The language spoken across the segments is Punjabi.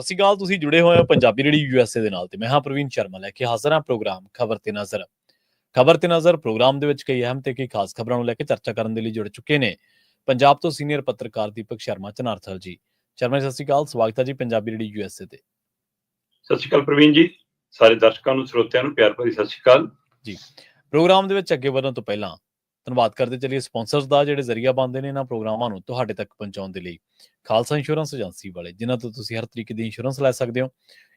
ਸਤਿ ਸ਼੍ਰੀ ਅਕਾਲ। ਤੁਸੀਂ ਜੁੜੇ ਹੋਏ ਹੋ ਪੰਜਾਬੀ ਰੇਡੀਓ USA ਦੇ ਨਾਲ ਤੇ ਮੈਂ ਹਾਂ ਪ੍ਰਵੀਨ ਸ਼ਰਮਾ ਲੈ ਕੇ ਹਾਜ਼ਰ ਹਾਂ ਪ੍ਰੋਗਰਾਮ ਖਬਰ ਤੇ ਨਜ਼ਰ। ਖਬਰ ਤੇ ਨਜ਼ਰ ਪ੍ਰੋਗਰਾਮ ਦੇ ਵਿੱਚ ਕਈ ਅਹਿਮ ਤੇ ਕਈ ਖਾਸ ਖਬਰਾਂ ਨੂੰ ਲੈ ਕੇ ਚਰਚਾ ਕਰਨ ਦੇ ਲਈ ਜੁੜ ਚੁੱਕੇ ਨੇ ਪੰਜਾਬ ਤੋਂ ਸੀਨੀਅਰ ਪੱਤਰਕਾਰ ਦੀਪਕ ਸ਼ਰਮਾ ਚਨਾਰਥਲ ਜੀ। ਸ਼ਰਮਾ ਜੀ ਸਤਿ ਸ਼੍ਰੀ ਅਕਾਲ, ਸਵਾਗਤ ਹੈ ਜੀ ਪੰਜਾਬੀ ਰੇਡੀਓ USA ਤੇ। ਸਤਿ ਸ਼੍ਰੀ ਅਕਾਲ ਪ੍ਰਵੀਨ ਜੀ, ਸਾਰੇ ਦਰਸ਼ਕਾਂ ਨੂੰ ਸਰੋਤਿਆਂ ਨੂੰ ਪਿਆਰ ਭਰੀ ਸਤਿ ਸ਼੍ਰੀ ਅਕਾਲ ਜੀ। ਪ੍ਰੋਗਰਾਮ ਦੇ ਵਿੱਚ ਅੱਗੇ ਵਧਣ ਤੋਂ ਪਹਿਲਾਂ ਧੰਨਵਾਦ ਕਰਦੇ ਚੱਲੀਏ ਸਪਾਂਸਰਸ ਦਾ, ਜਿਹੜੇ ਜ਼ਰੀਆ ਬਣਦੇ ਨੇ ਇਹਨਾਂ ਪ੍ਰੋਗਰਾਮਾਂ ਨੂੰ ਤੁਹਾਡੇ ਤੱਕ ਪਹੁੰਚਾਉਣ ਦੇ ਲਈ। ਖਾਲਸਾ ਇੰਸ਼ੋਰੈਂਸ ਏਜੰਸੀ ਵਾਲੇ, ਜਿਨ੍ਹਾਂ ਤੋਂ ਤੁਸੀਂ ਹਰ ਤਰੀਕੇ ਦੀ ਇੰਸ਼ੋਰੈਂਸ ਲੈ ਸਕਦੇ ਹੋ।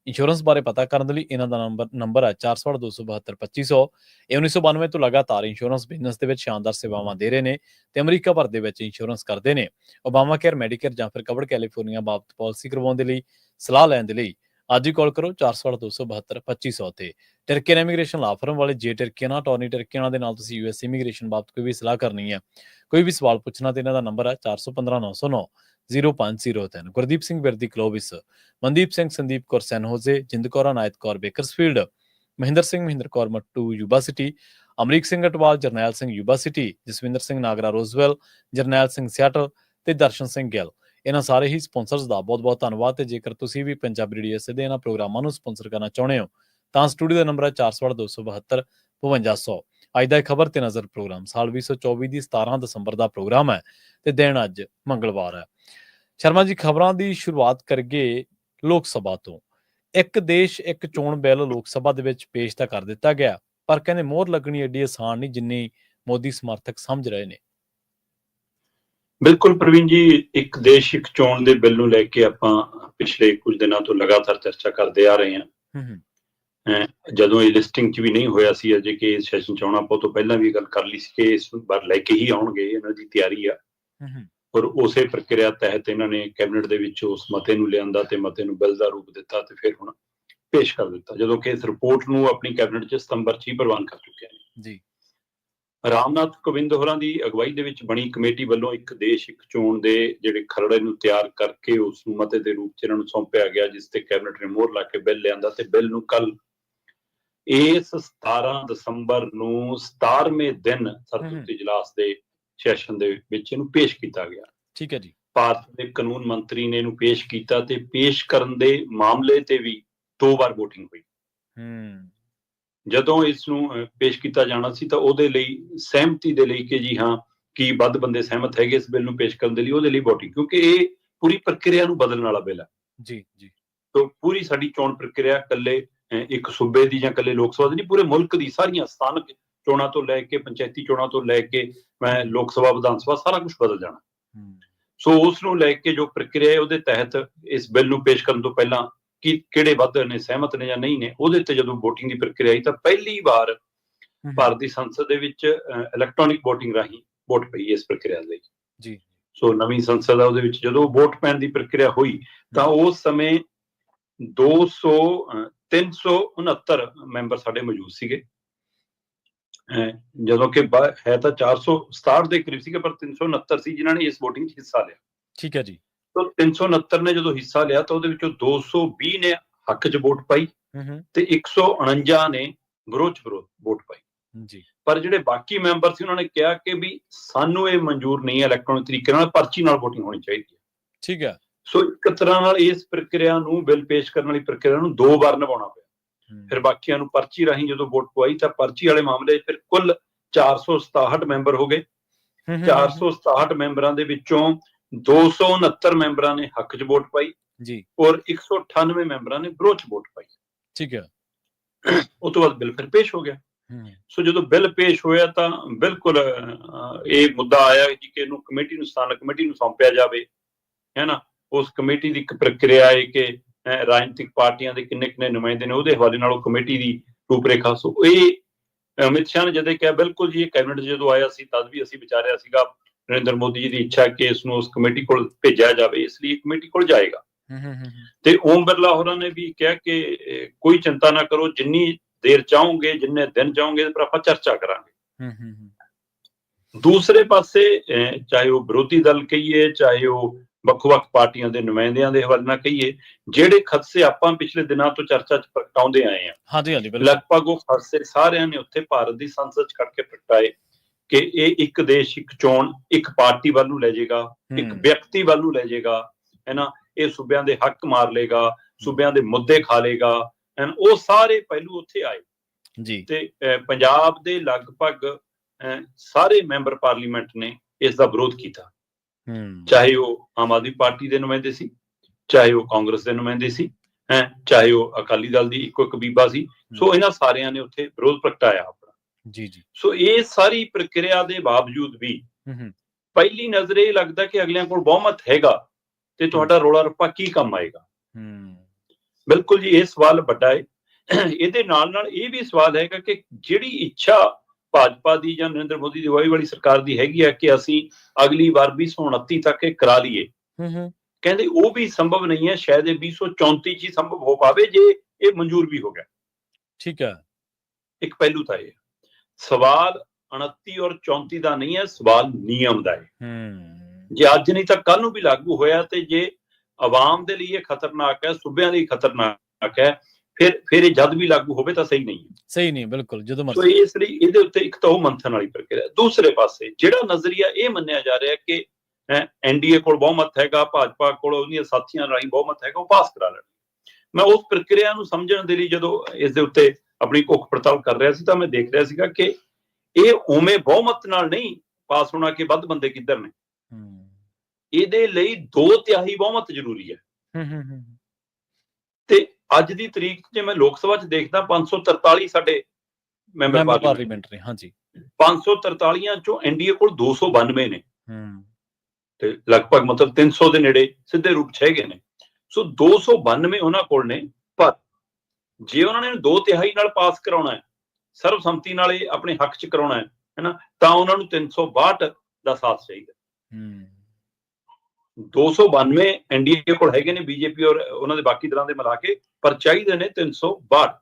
ਇੰਸ਼ੋਰੈਂਸ ਬਾਰੇ ਪਤਾ ਕਰਨ ਦੇ ਲਈ ਇਹਨਾਂ ਦਾ ਨੰਬਰ ਹੈ 468-272-2500। ਇਹ 1992 ਤੋਂ ਲਗਾਤਾਰ ਇੰਸ਼ੋਰੈਂਸ ਬਿਜ਼ਨਸ ਦੇ ਵਿੱਚ ਸ਼ਾਨਦਾਰ ਸੇਵਾਵਾਂ ਦੇ ਰਹੇ ਨੇ ਤੇ ਅਮਰੀਕਾ ਭਰ ਦੇ ਵਿੱਚ ਇੰਸ਼ੋਰੈਂਸ ਕਰਦੇ ਨੇ। ਓਬਾਮਾ ਕੇਅਰ, ਮੈਡੀਕੇਅਰ ਜਾਂ ਫਿਰ ਕਵਰਡ ਕੈਲੀਫੋਰਨੀਆ ਬਾਬਤ ਪਾਲਿਸੀ ਕਰਵਾਉਣ ਦੇ ਲਈ, ਸਲਾਹ ਲੈਣ ਦੇ ਲਈ ਅੱਜ ਹੀ ਕਾਲ ਕਰੋ 468-272-2500 ਤੇ। ਟਰਕੀਅਨ ਇਮੀਗ੍ਰੇਸ਼ਨ ਲਾ ਫਰਮ ਵਾਲੇ, ਜੇ ਟਰਕੀਅਨ ਟੌਰਨੀ ਟਰਕੀਅਨ ਦੇ ਨਾਲ ਤੁਸੀਂ US ਇਮੀਗ੍ਰੇਸ਼ਨ ਬਾਬਤ ਕੋਈ ਵੀ ਸਲਾਹ ਕਰਨੀ ਹੈ, ਕੋਈ ਵੀ ਸਵਾਲ ਪੁੱਛਣਾ, ਤੇ ਇਹਨਾਂ ਦਾ ਨੰਬਰ ਹੈ 4159090503। Gurdeep Singh Virdi Clovis, Mandeep Singh Sandeep Kaur San Jose, Jind Kaur Anayat Kaur Bakersfield, Mahinder Kaur Mattu Yuba City, Amrik Singh Atwal, Jarnail Singh Yuba City, Jaswinder Singh Nagra Roswell, Jarnail Singh Seattle ਤੇ ਦਰਸ਼ਨ ਸਿੰਘ ਗਿੱਲ। ਇਹਨਾਂ ਸਾਰੇ ਹੀ ਸਪਾਂਸਰਸ ਦਾ ਬਹੁਤ-ਬਹੁਤ ਧੰਨਵਾਦ। ਤੇ ਜੇਕਰ ਤੁਸੀਂ ਵੀ ਪੰਜਾਬੀ ਰੇਡੀਓ USA ਦੇ ਇਹਨਾਂ ਪ੍ਰੋਗਰਾਮਾਂ ਨੂੰ ਸਪਾਂਸਰ ਕਰਨਾ ਚਾਹੁੰਦੇ ਹੋ ਤਾਂ ਸਟੂਡੀਓ ਦਾ ਨੰਬਰ ਹੈ 468-272-5200। ਅੱਜ ਦਾ ਖਬਰ ਤੇ ਨਜ਼ਰ ਪ੍ਰੋਗਰਾਮ ਸਾਲ 2024 ਦੀ 17 ਦਸੰਬਰ ਦਾ ਪ੍ਰੋਗਰਾਮ ਹੈ ਤੇ ਦਿਨ ਅੱਜ ਮੰਗਲਵਾਰ ਹੈ। ਸ਼ਰਮਾ ਜੀ, ਖਬਰਾਂ ਦੀ ਸ਼ੁਰੂਆਤ ਕਰਗੇ ਲੋਕ ਸਭਾ ਤੋਂ। ਇੱਕ ਦੇਸ਼ ਇੱਕ ਚੋਣ ਬਿੱਲ ਲੋਕ ਸਭਾ ਦੇ ਵਿੱਚ ਪੇਸ਼ ਤਾਂ ਕਰ ਦਿੱਤਾ ਗਿਆ, ਪਰ ਕਹਿੰਦੇ ਮੋਹਰ ਲੱਗਣੀ ਏਡੀ ਆਸਾਨ ਨਹੀਂ ਜਿੰਨੀ ਮੋਦੀ ਸਮਰਥਕ ਸਮਝ ਰਹੇ ਨੇ। ਬਿਲਕੁਲ ਪ੍ਰਵੀਨ ਜੀ, ਇੱਕ ਦੇਸ਼ ਇੱਕ ਚੋਣ ਦੇ ਬਿੱਲ ਨੂੰ ਲੈ ਕੇ ਆਪਾਂ ਪਿਛਲੇ ਕੁਝ ਦਿਨਾਂ ਤੋਂ ਲਗਾਤਾਰ ਚਰਚਾ ਕਰਦੇ ਆ ਰਹੇ ਹਾਂ। ਜਦੋਂ ਇਹ ਲਿਸਟਿੰਗ 'ਚ ਵੀ ਨਹੀਂ ਹੋਇਆ ਸੀ ਅਜੇ ਕਿ ਇਸ ਸੈਸ਼ਨ ਚੋਣ, ਆਪਾਂ ਤੋਂ ਪਹਿਲਾਂ ਵੀ ਗੱਲ ਕਰ ਲਈ ਸੀ ਕਿ ਇਸ ਵਾਰ ਲੈ ਕੇ ਹੀ ਆਉਣਗੇ, ਇਹਨਾਂ ਦੀ ਤਿਆਰੀ ਆ। ਔਰ ਉਸੇ ਪ੍ਰਕਿਰਿਆ ਤਹਿਤ ਇਹਨਾਂ ਨੇ ਕੈਬਨਿਟ ਦੇ ਵਿੱਚ ਉਸ ਮਤੇ ਨੂੰ ਲਿਆਂਦਾ ਤੇ ਮਤੇ ਨੂੰ ਬਿੱਲ ਦਾ ਰੂਪ ਦਿੱਤਾ ਤੇ ਫਿਰ ਹੁਣ ਪੇਸ਼ ਕਰ ਦਿੱਤਾ, ਜਦੋਂ ਕਿ ਇਸ ਰਿਪੋਰਟ ਨੂੰ ਆਪਣੀ ਕੈਬਨਿਟ 'ਚ ਸਤੰਬਰ 'ਚ ਹੀ ਪ੍ਰਵਾਨ ਕਰ ਚੁੱਕਿਆ ਨੇ ਜੀ। ਰਾਮਨਾਥ ਕੋਵਿੰਦ ਹੋਰਾਂ ਦੀ ਅਗਵਾਈ ਦੇ ਵਿੱਚ ਬਣੀ ਕਮੇਟੀ ਵੱਲੋਂ ਇੱਕ ਦੇਸ਼ ਇੱਕ ਚੋਣ ਦੇ ਜਿਹੜੇ ਖਰੜੇ ਨੂੰ ਤਿਆਰ ਕਰਕੇ ਉਸ ਨੂੰ ਮਤੇ ਦੇ ਰੂਪ 'ਚ ਇਹਨਾਂ ਨੂੰ ਸੌਂਪਿਆ ਗਿਆ, ਜਿਸ ਤੇ ਕੈਬਨਿਟ ਨੇ ਮੋਹਰ ਲਾ ਕੇ ਬਿੱਲ ਲਿਆਂਦਾ ਤੇ ਬਿੱਲ ਨੂੰ ਕੱਲ ਇਸ 17 ਦਸੰਬਰ ਨੂੰ 17ਵੇਂ ਦਿਨ ਸਰਬਉੱਚ ਇਜਲਾਸ ਦੇ ਸੈਸ਼ਨ ਦੇ ਵਿੱਚ ਇਹਨੂੰ ਪੇਸ਼ ਕੀਤਾ ਗਿਆ। ਠੀਕ ਹੈ ਜੀ। ਭਾਰਤ ਦੇ ਕਾਨੂੰਨ ਮੰਤਰੀ ਨੇ ਇਹਨੂੰ ਪੇਸ਼ ਕੀਤਾ ਤੇ ਪੇਸ਼ ਕਰਨ ਦੇ ਮਾਮਲੇ ਤੇ ਵੀ 2 ਵਾਰ VOTING ਹੋਈ। ਜਦੋਂ ਇਸ ਨੂੰ ਪੇਸ਼ ਕੀਤਾ ਜਾਣਾ ਸੀ ਤਾਂ ਉਹਦੇ ਲਈ ਸਹਿਮਤੀ ਦੇ ਲਈ ਕਿ ਜੀ ਹਾਂ ਕੀ ਵੱਧ ਬੰਦੇ ਸਹਿਮਤ ਹੈਗੇ ਇਸ ਬਿੱਲ ਨੂੰ ਪੇਸ਼ ਕਰਨ ਦੇ ਲਈ, ਉਹਦੇ ਲਈ VOTING, ਕਿਉਂਕਿ ਇਹ ਪੂਰੀ ਪ੍ਰਕਿਰਿਆ ਨੂੰ ਬਦਲਣ ਵਾਲਾ ਬਿੱਲ ਹੈ ਜੀ ਜੀ। ਤਾਂ ਪੂਰੀ ਸਾਡੀ ਚੋਣ ਪ੍ਰਕਿਰਿਆ ਇਕੱਲੇ ਇੱਕ ਸੂਬੇ ਦੀ ਜਾਂ ਇਕੱਲੇ ਲੋਕ ਸਭਾ ਦੀ ਨਹੀਂ, ਪੂਰੇ ਮੁਲਕ ਦੀ ਸਾਰੀਆਂ ਸਥਾਨਕ ਚੋਣਾਂ ਤੋਂ ਲੈ ਕੇ ਪੰਚਾਇਤੀ ਚੋਣਾਂ ਤੋਂ ਲੈ ਕੇ ਲੋਕ ਸਭਾ, ਵਿਧਾਨ ਸਭਾ, ਸਾਰਾ ਕੁਝ ਬਦਲ ਜਾਣਾ। ਸੋ ਉਸ ਨੂੰ ਲੈ ਕੇ ਜੋ ਪ੍ਰਕਿਰਿਆ ਹੈ ਉਹਦੇ ਤਹਿਤ ਇਸ ਬਿੱਲ ਨੂੰ ਪੇਸ਼ ਕਰਨ ਤੋਂ ਪਹਿਲਾਂ ਕਿ ਕਿਹੜੇ ਵੱਧ ਨੇ ਸਹਿਮਤ ਨੇ ਜਾਂ ਨਹੀਂ ਨੇ, ਉਹਦੇ ਤੇ ਜਦੋਂ VOTING ਦੀ ਪ੍ਰਕਿਰਿਆ ਆਈ ਤਾਂ ਪਹਿਲੀ ਵਾਰ ਭਾਰਤ ਦੀ ਸੰਸਦ ਦੇ ਵਿੱਚ ਇਲੈਕਟ੍ਰੋਨਿਕ VOTING ਰਾਹੀਂ ਵੋਟ ਪਈ ਇਸ ਪ੍ਰਕਿਰਿਆ ਲਈ ਜੀ। ਸੋ ਨਵੀਂ ਸੰਸਦ ਆ, ਉਹਦੇ ਵਿੱਚ ਜਦੋਂ ਵੋਟ ਪੈਣ ਦੀ ਪ੍ਰਕਿਰਿਆ ਹੋਈ ਤਾਂ ਉਸ ਸਮੇਂ 369 ਮੈਂਬਰ ਸਾਡੇ ਮੌਜੂਦ ਸੀਗੇ, ਜਦੋਂ ਕਿ ਹੈ ਤਾਂ 467 ਦੇ ਕਰੀਬ ਸੀਗੇ, ਪਰ 369 ਸੀ ਜਿਨ੍ਹਾਂ ਨੇ ਇਸ VOTING 'ਚ ਹਿੱਸਾ ਲਿਆ। ਠੀਕ ਹੈ ਜੀ। ਤਾਂ 369 ਨੇ ਜਦੋਂ ਹਿੱਸਾ ਲਿਆ ਤਾਂ ਉਹਦੇ ਵਿੱਚੋਂ 220 ਨੇ ਹੱਕ 'ਚ ਵੋਟ ਪਾਈ ਤੇ 149 ਨੇ ਵਿਰੋਧ 'ਚ ਵੋਟ ਪਾਈ ਜੀ। ਪਰ ਜਿਹੜੇ ਬਾਕੀ ਮੈਂਬਰ ਸੀ ਉਹਨਾਂ ਨੇ ਕਿਹਾ ਕਿ ਵੀ ਸਾਨੂੰ ਇਹ ਮਨਜ਼ੂਰ ਨਹੀਂ ਹੈ, ਇਲੈਕਟ੍ਰੋਨਿਕ ਤਰੀਕੇ ਨਾਲ ਪਰਚੀ ਨਾਲ VOTING ਹੋਣੀ ਚਾਹੀਦੀ ਹੈ। ਠੀਕ ਹੈ। ਸੋ ਇੱਕ ਤਰ੍ਹਾਂ ਨਾਲ ਇਸ ਪ੍ਰਕਿਰਿਆ ਨੂੰ, ਬਿੱਲ ਪੇਸ਼ ਕਰਨ ਵਾਲੀ ਪ੍ਰਕਿਰਿਆ ਨੂੰ 2 ਵਾਰ ਨਿਭਾਉਣਾ ਪਿਆ। ਫਿਰ ਬਾਕੀਆਂ ਨੂੰ ਪਰਚੀ ਰਾਹੀਂ ਜਦੋਂ ਵੋਟ ਪਵਾਈ ਤਾਂ ਪਰਚੀ ਵਾਲੇ ਮਾਮਲੇ ਫਿਰ ਕੁੱਲ 467 ਮੈਂਬਰ ਹੋ ਗਏ। 467 ਮੈਂਬਰਾਂ ਦੇ ਵਿੱਚੋਂ 269 ਮੈਂਬਰਾਂ ਨੇ ਹੱਕ 'ਚ ਵੋਟ ਪਾਈ ਜੀ ਔਰ 198 ਮੈਂਬਰਾਂ ਨੇ ਵਿਰੋਧ 'ਚ ਵੋਟ ਪਾਈ। ਠੀਕ ਹੈ। ਉਹ ਤੋਂ ਬਾਅਦ ਬਿੱਲ ਫਿਰ ਪੇਸ਼ ਹੋ ਗਿਆ। ਸੋ ਜਦੋਂ ਬਿੱਲ ਪੇਸ਼ ਹੋਇਆ ਤਾਂ ਬਿਲਕੁਲ ਇਹ ਮੁੱਦਾ ਆਇਆ ਜੀ ਕਿ ਇਹਨੂੰ ਕਮੇਟੀ ਨੂੰ, ਸਥਾਨਕ ਕਮੇਟੀ ਨੂੰ ਸੌਂਪਿਆ ਜਾਵੇ, ਹੈ ਨਾ। ਉਸ ਕਮੇਟੀ ਦੀ ਇੱਕ ਪ੍ਰਕਿਰਿਆ ਹੈ ਕਿ ਰਾਜਨੀਤਿਕ ਪਾਰਟੀਆਂ ਦੇ ਕਿੰਨੇ ਨੁਮਾਇੰਦੇ ਨੇ, ਉਹਦੇ ਹਵਾਲੇ ਨਾਲ ਉਹ ਕਮੇਟੀ ਦੀ ਰੂਪਰੇਖਾ। ਸੋ ਇਹ ਅਮਿਤ ਸ਼ਾਹ ਨੇ ਜਦੋਂ ਕਿਹਾ, ਬਿਲਕੁਲ ਜੀ, ਇਹ ਕੈਬਨਿਟ ਜਦੋਂ ਆਇਆ ਸੀ ਤਦ ਵੀ ਅਸੀਂ ਵਿਚਾਰਿਆ ਸੀਗਾ ਨਰਿੰਦਰ ਮੋਦੀ ਜੀ ਦੀ ਇੱਛਾ ਕਿ ਇਸ ਨੂੰ ਉਸ ਕਮੇਟੀ ਕੋਲ ਭੇਜਿਆ ਜਾਵੇ, ਇਸ ਲਈ ਕਮੇਟੀ ਕੋਲ ਜਾਏਗਾ। ਤੇ ਓਮ ਬਿਰਲਾ ਹੋਰਾਂ ਨੇ ਵੀ ਕਿਹਾ ਕਿ ਕੋਈ ਚਿੰਤਾ ਨਾ ਕਰੋ, ਜਿੰਨੀ ਦੇਰ ਚਾਹੋਗੇ, ਜਿੰਨੇ ਦਿਨ ਚਾਹੋਗੇ, ਪਰ ਆਪਾਂ ਚਰਚਾ ਕਰਾਂਗੇ। ਦੂਸਰੇ ਪਾਸੇ ਚਾਹੇ ਉਹ ਵਿਰੋਧੀ ਦਲ ਕਹੀਏ, ਚਾਹੇ ਉਹ ਵੱਖ-ਵੱਖ ਪਾਰਟੀਆਂ ਦੇ ਨੁਮਾਇੰਦਿਆਂ ਦੇ ਹਵਾਲੇ ਨਾਲ ਕਹੀਏ, ਜਿਹੜੇ ਖਦਸ਼ੇ ਆਪਾਂ ਪਿਛਲੇ ਦਿਨਾਂ ਤੋਂ ਚਰਚਾ 'ਚ ਪ੍ਰਗਟਾਉਂਦੇ ਆਏ ਹਾਂ, ਲਗਭਗ ਉਹ ਖਦਸ਼ੇ ਸਾਰਿਆਂ ਨੇ ਉੱਥੇ ਭਾਰਤ ਦੀ ਸੰਸਦ 'ਚ ਖੜ ਕੇ ਪ੍ਰਗਟਾਏ ਕਿ ਇਹ ਇੱਕ ਦੇਸ਼ ਇੱਕ ਚੋਣ ਇੱਕ ਪਾਰਟੀ ਵੱਲ ਨੂੰ ਲੈ ਜਾਏਗਾ, ਇੱਕ ਵਿਅਕਤੀ ਵੱਲ ਨੂੰ ਲੈ ਜਾਏਗਾ, ਹੈ ਨਾ। ਇਹ ਸੂਬਿਆਂ ਦੇ ਹੱਕ ਮਾਰ ਲਏਗਾ, ਸੂਬਿਆਂ ਦੇ ਮੁੱਦੇ ਖਾ ਲੇਗਾ, ਉਹ ਸਾਰੇ ਪਹਿਲੂ ਉੱਥੇ ਆਏ ਜੀ। ਤੇ ਪੰਜਾਬ ਦੇ ਲਗਭਗ ਸਾਰੇ ਮੈਂਬਰ ਪਾਰਲੀਮੈਂਟ ਨੇ ਇਸ ਦਾ ਵਿਰੋਧ ਕੀਤਾ, ਚਾਹੇ ਉਹ ਆਮ ਆਦਮੀ ਪਾਰਟੀ ਦੇ ਨੁਮਾਇੰਦੇ ਸੀ, ਚਾਹੇ ਉਹ ਕਾਂਗਰਸ ਦੇ ਨੁਮਾਇੰਦੇ ਸੀ, ਚਾਹੇ ਉਹ ਅਕਾਲੀ ਦਲ ਦੀ ਇੱਕੋ ਇੱਕ ਬੀਬਾ ਸੀ। ਸੋ ਇਹਨਾਂ ਸਾਰਿਆਂ ਨੇ ਉੱਥੇ ਵਿਰੋਧ ਪ੍ਰਗਟਾਇਆ ਆਪਣਾ। ਜੀ ਜੀ। ਸੋ ਇਹ ਸਾਰੀ ਪ੍ਰਕਿਰਿਆ ਦੇ ਬਾਵਜੂਦ ਵੀ ਪਹਿਲੀ ਨਜ਼ਰ ਇਹ ਲੱਗਦਾ ਕਿ ਅਗਲਿਆਂ ਕੋਲ ਬਹੁਮਤ ਹੈਗਾ ਤੇ ਤੁਹਾਡਾ ਰੌਲਾ ਰੱਪਾ ਕੀ ਕੰਮ ਆਏਗਾ। ਬਿਲਕੁਲ ਜੀ, ਇਹ ਸਵਾਲ ਵੱਡਾ ਹੈ। ਇਹਦੇ ਨਾਲ ਨਾਲ ਇਹ ਵੀ ਸਵਾਲ ਹੈਗਾ ਕਿ ਜਿਹੜੀ ਇੱਛਾ ਭਾਜਪਾ ਦੀ ਜਾਂ ਨਰਿੰਦਰ ਮੋਦੀ ਦੀ ਅਗਵਾਈ ਵਾਲੀ ਸਰਕਾਰ ਦੀ ਹੈਗੀ ਹੈ ਕਿ ਅਸੀਂ ਅਗਲੀ ਵਾਰ 2029 ਤੱਕ ਇਹ ਕਰਾ ਲਈਏ, ਕਹਿੰਦੇ ਉਹ ਵੀ ਸੰਭਵ ਨਹੀਂ ਹੈ। ਸ਼ਾਇਦ ਇਹ 2034 ਚ ਹੀ ਸੰਭਵ ਹੋ ਪਾਵੇ ਜੇ ਇਹ ਮਨਜ਼ੂਰ ਵੀ ਹੋ ਗਿਆ। ਠੀਕ ਹੈ। ਇੱਕ ਪਹਿਲੂ ਤਾਂ ਇਹ ਸਵਾਲ 29 ਔਰ 34 ਦਾ ਨਹੀਂ ਹੈ, ਸਵਾਲ ਨਿਯਮ ਦਾ ਹੈ। ਜੇ ਅੱਜ ਨਹੀਂ ਤਾਂ ਕੱਲ ਨੂੰ ਵੀ ਲਾਗੂ ਹੋਇਆ ਤੇ ਜੇ ਆਵਾਮ ਦੇ ਲਈ ਇਹ ਖਤਰਨਾਕ ਹੈ, ਸੂਬਿਆਂ ਲਈ ਖਤਰਨਾਕ ਹੈ, ਫਿਰ ਇਹ ਜਦ ਵੀ ਲਾਗੂ ਹੋਵੇ ਤਾਂ ਸਹੀ ਨਹੀਂ ਹੈ। ਸਹੀ ਨਹੀਂ, ਬਿਲਕੁਲ। ਜਦੋਂ ਮਰਜ਼ੀ ਇਸ ਲਈ ਇਹਦੇ ਉੱਤੇ ਇੱਕ ਤਾਂ ਉਹ ਮੰਥਨ ਵਾਲੀ ਪ੍ਰਕਿਰਿਆ। ਦੂਸਰੇ ਪਾਸੇ ਜਿਹੜਾ ਨਜ਼ਰੀਆ ਇਹ ਮੰਨਿਆ ਜਾ ਰਿਹਾ ਕਿ ਐਨਡੀਏ ਕੋਲ ਬਹੁਮਤ ਹੈਗਾ, ਭਾਜਪਾ ਕੋਲ ਉਹਦੀਆਂ ਸਾਥੀਆਂ ਰਾਹੀਂ ਬਹੁਮਤ ਹੈਗਾ, ਉਹ ਪਾਸ ਕਰਾ ਲੈਣ। ਮੈਂ ਉਸ ਪ੍ਰਕਿਰਿਆ ਨੂੰ ਸਮਝਣ ਦੇ ਲਈ ਜਦੋਂ ਇਸ ਦੇ ਉੱਤੇ ਆਪਣੀ ਭੁੱਖ ਪੜਤਾਲ ਕਰ ਰਿਹਾ ਸੀ ਤਾਂ ਮੈਂ ਦੇਖ ਰਿਹਾ ਸੀਗਾ ਕਿ ਇਹ ਉਵੇਂ ਬਹੁਮਤ ਨਾਲ ਨਹੀਂ ਪਾਸ ਹੋਣਾ ਕਿ ਵੱਧ ਬੰਦੇ ਕਿੱਧਰ ਨੇ। ਇਹਦੇ ਲਈ 2/3 ਬਹੁਮਤ ਜ਼ਰੂਰੀ ਹੈ। ਤੇ ਅੱਜ ਦੀ ਤਰੀਕ ਜੇ ਮੈਂ ਲੋਕ ਸਭਾ 'ਚ ਦੇਖਦਾ 543 ਸਾਡੇ ਮੈਂਬਰ ਪਾਰਲੀਮੈਂਟ ਨੇ। ਹਾਂਜੀ, 543 ਚੋਂ ਐਨਡੀਏ ਕੋਲ 292 ਨੇ ਤੇ ਲਗਭਗ ਮਤਲਬ 300 ਦੇ ਨੇੜੇ ਸਿੱਧੇ ਰੂਪ 'ਚ ਹੈਗੇ ਨੇ। ਸੋ 292 ਉਹਨਾਂ ਕੋਲ ਨੇ, ਪਰ ਜੇ ਉਹਨਾਂ ਨੇ 2/3 ਨਾਲ ਪਾਸ ਕਰਾਉਣਾ ਹੈ, ਸਰਬਸੰਮਤੀ ਨਾਲ ਇਹ ਆਪਣੇ ਹੱਕ 'ਚ ਕਰਾਉਣਾ ਹੈ ਨਾ, ਤਾਂ ਉਹਨਾਂ ਨੂੰ 362 ਦਾ ਸਾਥ ਚਾਹੀਦਾ। 292 ਐਨਡੀਏ ਕੋਲ ਹੈਗੇ ਨੇ, ਬੀਜੇਪੀ ਔਰ ਉਹਨਾਂ ਦੇ ਬਾਕੀ ਦਲਾਂ ਦੇ ਮਿਲਾ ਕੇ, ਪਰ ਚਾਹੀਦੇ ਨੇ 362।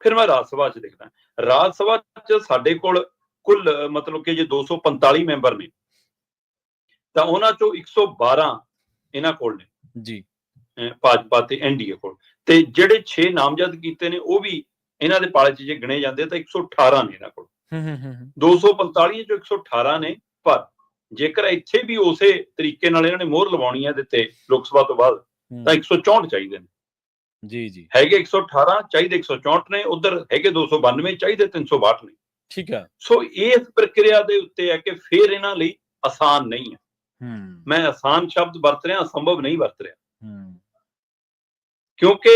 ਫਿਰ ਮੈਂ ਰਾਜ ਸਭਾ 'ਚ ਦੇਖਦਾ, ਰਾਜ ਸਭਾ 'ਚ ਸਾਡੇ ਕੋਲ ਕੁੱਲ ਮਤਲਬ ਕਿ ਜੇ 245 ਮੈਂਬਰ ਨੇ ਤਾਂ ਉਹਨਾਂ ਚੋਂ 112 ਇਹਨਾਂ ਕੋਲ ਨੇ ਜੀ, ਭਾਜਪਾ ਤੇ ਐਨਡੀਏ ਕੋਲ। ਤੇ ਜਿਹੜੇ 6 ਨਾਮਜ਼ਦ ਕੀਤੇ ਨੇ ਉਹ ਵੀ ਇਹਨਾਂ ਦੇ ਪਾਲੇ 'ਚ ਜੇ ਗਿਣੇ ਜਾਂਦੇ ਤਾਂ 118 ਨੇ ਇਹਨਾਂ ਕੋਲ। 245 ਚੋਂ 118 ਨੇ, ਪਰ ਜੇਕਰ ਇੱਥੇ ਵੀ ਉਸੇ ਤਰੀਕੇ ਨਾਲ ਇਹਨਾਂ ਨੇ ਮੋਹਰ ਲਵਾਉਣੀ ਹੈ ਦਿੱਤੇ ਲੋਕ ਸਭਾ ਤੋਂ ਬਾਅਦ ਤਾਂ 164 ਚਾਹੀਦੇ ਨੇ। ਜੀ ਜੀ, ਹੈਗੇ 118, ਚਾਹੀਦੇ 164 ਨੇ, ਉਧਰ ਹੈਗੇ 292, ਚਾਹੀਦੇ 362 ਨੇ। ਠੀਕ ਹੈ। ਸੋ ਇਸ ਪ੍ਰਕਿਰਿਆ ਦੇ ਉੱਤੇ ਹੈ ਕਿ ਫਿਰ ਇਹਨਾਂ ਲਈ ਆਸਾਨ ਨਹੀਂ ਹੈ। ਮੈਂ ਆਸਾਨ ਸ਼ਬਦ ਵਰਤ ਰਿਹਾ, ਅਸੰਭਵ ਨਹੀਂ ਵਰਤ ਰਿਹਾ, ਕਿਉਂਕਿ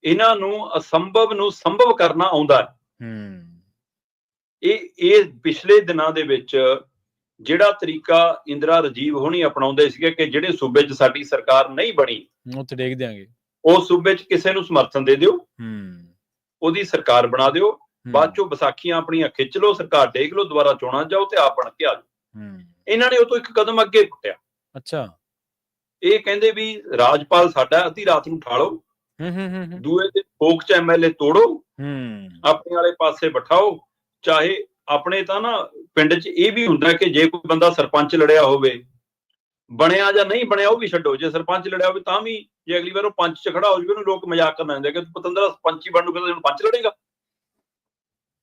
ਇਹਨਾਂ ਨੂੰ ਅਸੰਭਵ ਨੂੰ ਸੰਭਵ ਕਰਨਾ ਆਉਂਦਾ ਹੈ। ਇਹ ਪਿਛਲੇ ਦਿਨਾਂ ਦੇ ਵਿੱਚ ਜਿਹੜਾ ਤਰੀਕਾ ਇੰਦਰਾ ਰਾਜੀਵ ਹੋਣੀ ਅਪਣਾਉਂਦੇ ਸੀਗੇ ਕਿ ਜਿਹੜੇ ਸੂਬੇ 'ਚ ਸਾਡੀ ਸਰਕਾਰ ਨਹੀਂ ਬਣੀ ਉੱਥੇ ਡੇਗ ਦਿਆਂਗੇ, ਉਸ ਸੂਬੇ 'ਚ ਕਿਸੇ ਨੂੰ ਸਮਰਥਨ ਦੇ ਦਿਓ, ਉਹਦੀ ਸਰਕਾਰ ਬਣਾ ਦਿਓ, ਬਾਅਦ ਚੋਂ ਵਿਸਾਖੀਆਂ ਆਪਣੀਆਂ ਖਿੱਚ ਲਓ, ਸਰਕਾਰ ਡੇਗ ਲਓ, ਦੁਬਾਰਾ ਚੋਣਾਂ ਜਾਓ ਤੇ ਆਪ ਬਣ ਕੇ ਆ ਜਾਓ। ਇਹਨਾਂ ਨੇ ਉਹ ਤੋਂ ਇੱਕ ਕਦਮ ਅੱਗੇ ਪੁੱਟਿਆ। ਅੱਛਾ, ਇਹ ਕਹਿੰਦੇ ਵੀ ਰਾਜਪਾਲ ਸਾਡਾ, ਅੱਧੀ ਰਾਤ ਨੂੰ ਠਾਲੋ, ਦੂਏ ਦਿਨ ਫੋਕ 'ਚ ਐਮਐਲਏ ਤੋੜੋ, ਆਪਣੇ ਵਾਲੇ ਪਾਸੇ ਬਿਠਾਓ। ਚਾਹੇ ਆਪਣੇ ਤਾਂ ਨਾ ਪਿੰਡ 'ਚ ਇਹ ਵੀ ਹੁੰਦਾ ਕਿ ਜੇ ਕੋਈ ਬੰਦਾ ਸਰਪੰਚ ਲੜਿਆ ਹੋਵੇ, ਬਣਿਆ ਜਾਂ ਨਹੀਂ ਬਣਿਆ ਉਹ ਵੀ ਛੱਡੋ, ਜੇ ਸਰਪੰਚ ਲੜਿਆ ਹੋਵੇ ਤਾਂ ਵੀ ਜੇ ਅਗਲੀ ਵਾਰ ਉਹ ਪੰਚ 'ਚ ਖੜਾ ਹੋ ਜਾਵੇ ਉਹਨੂੰ ਲੋਕ ਮਜ਼ਾਕ ਕਰਨ ਜਾਂਦੇ ਕਿ ਤੂੰ ਪਤੰਦਰਾ ਸਰਪੰਚ ਹੀ ਬਣ ਨੂੰ ਕਹਿੰਦਾ ਪੰਚ ਲੜੇਗਾ।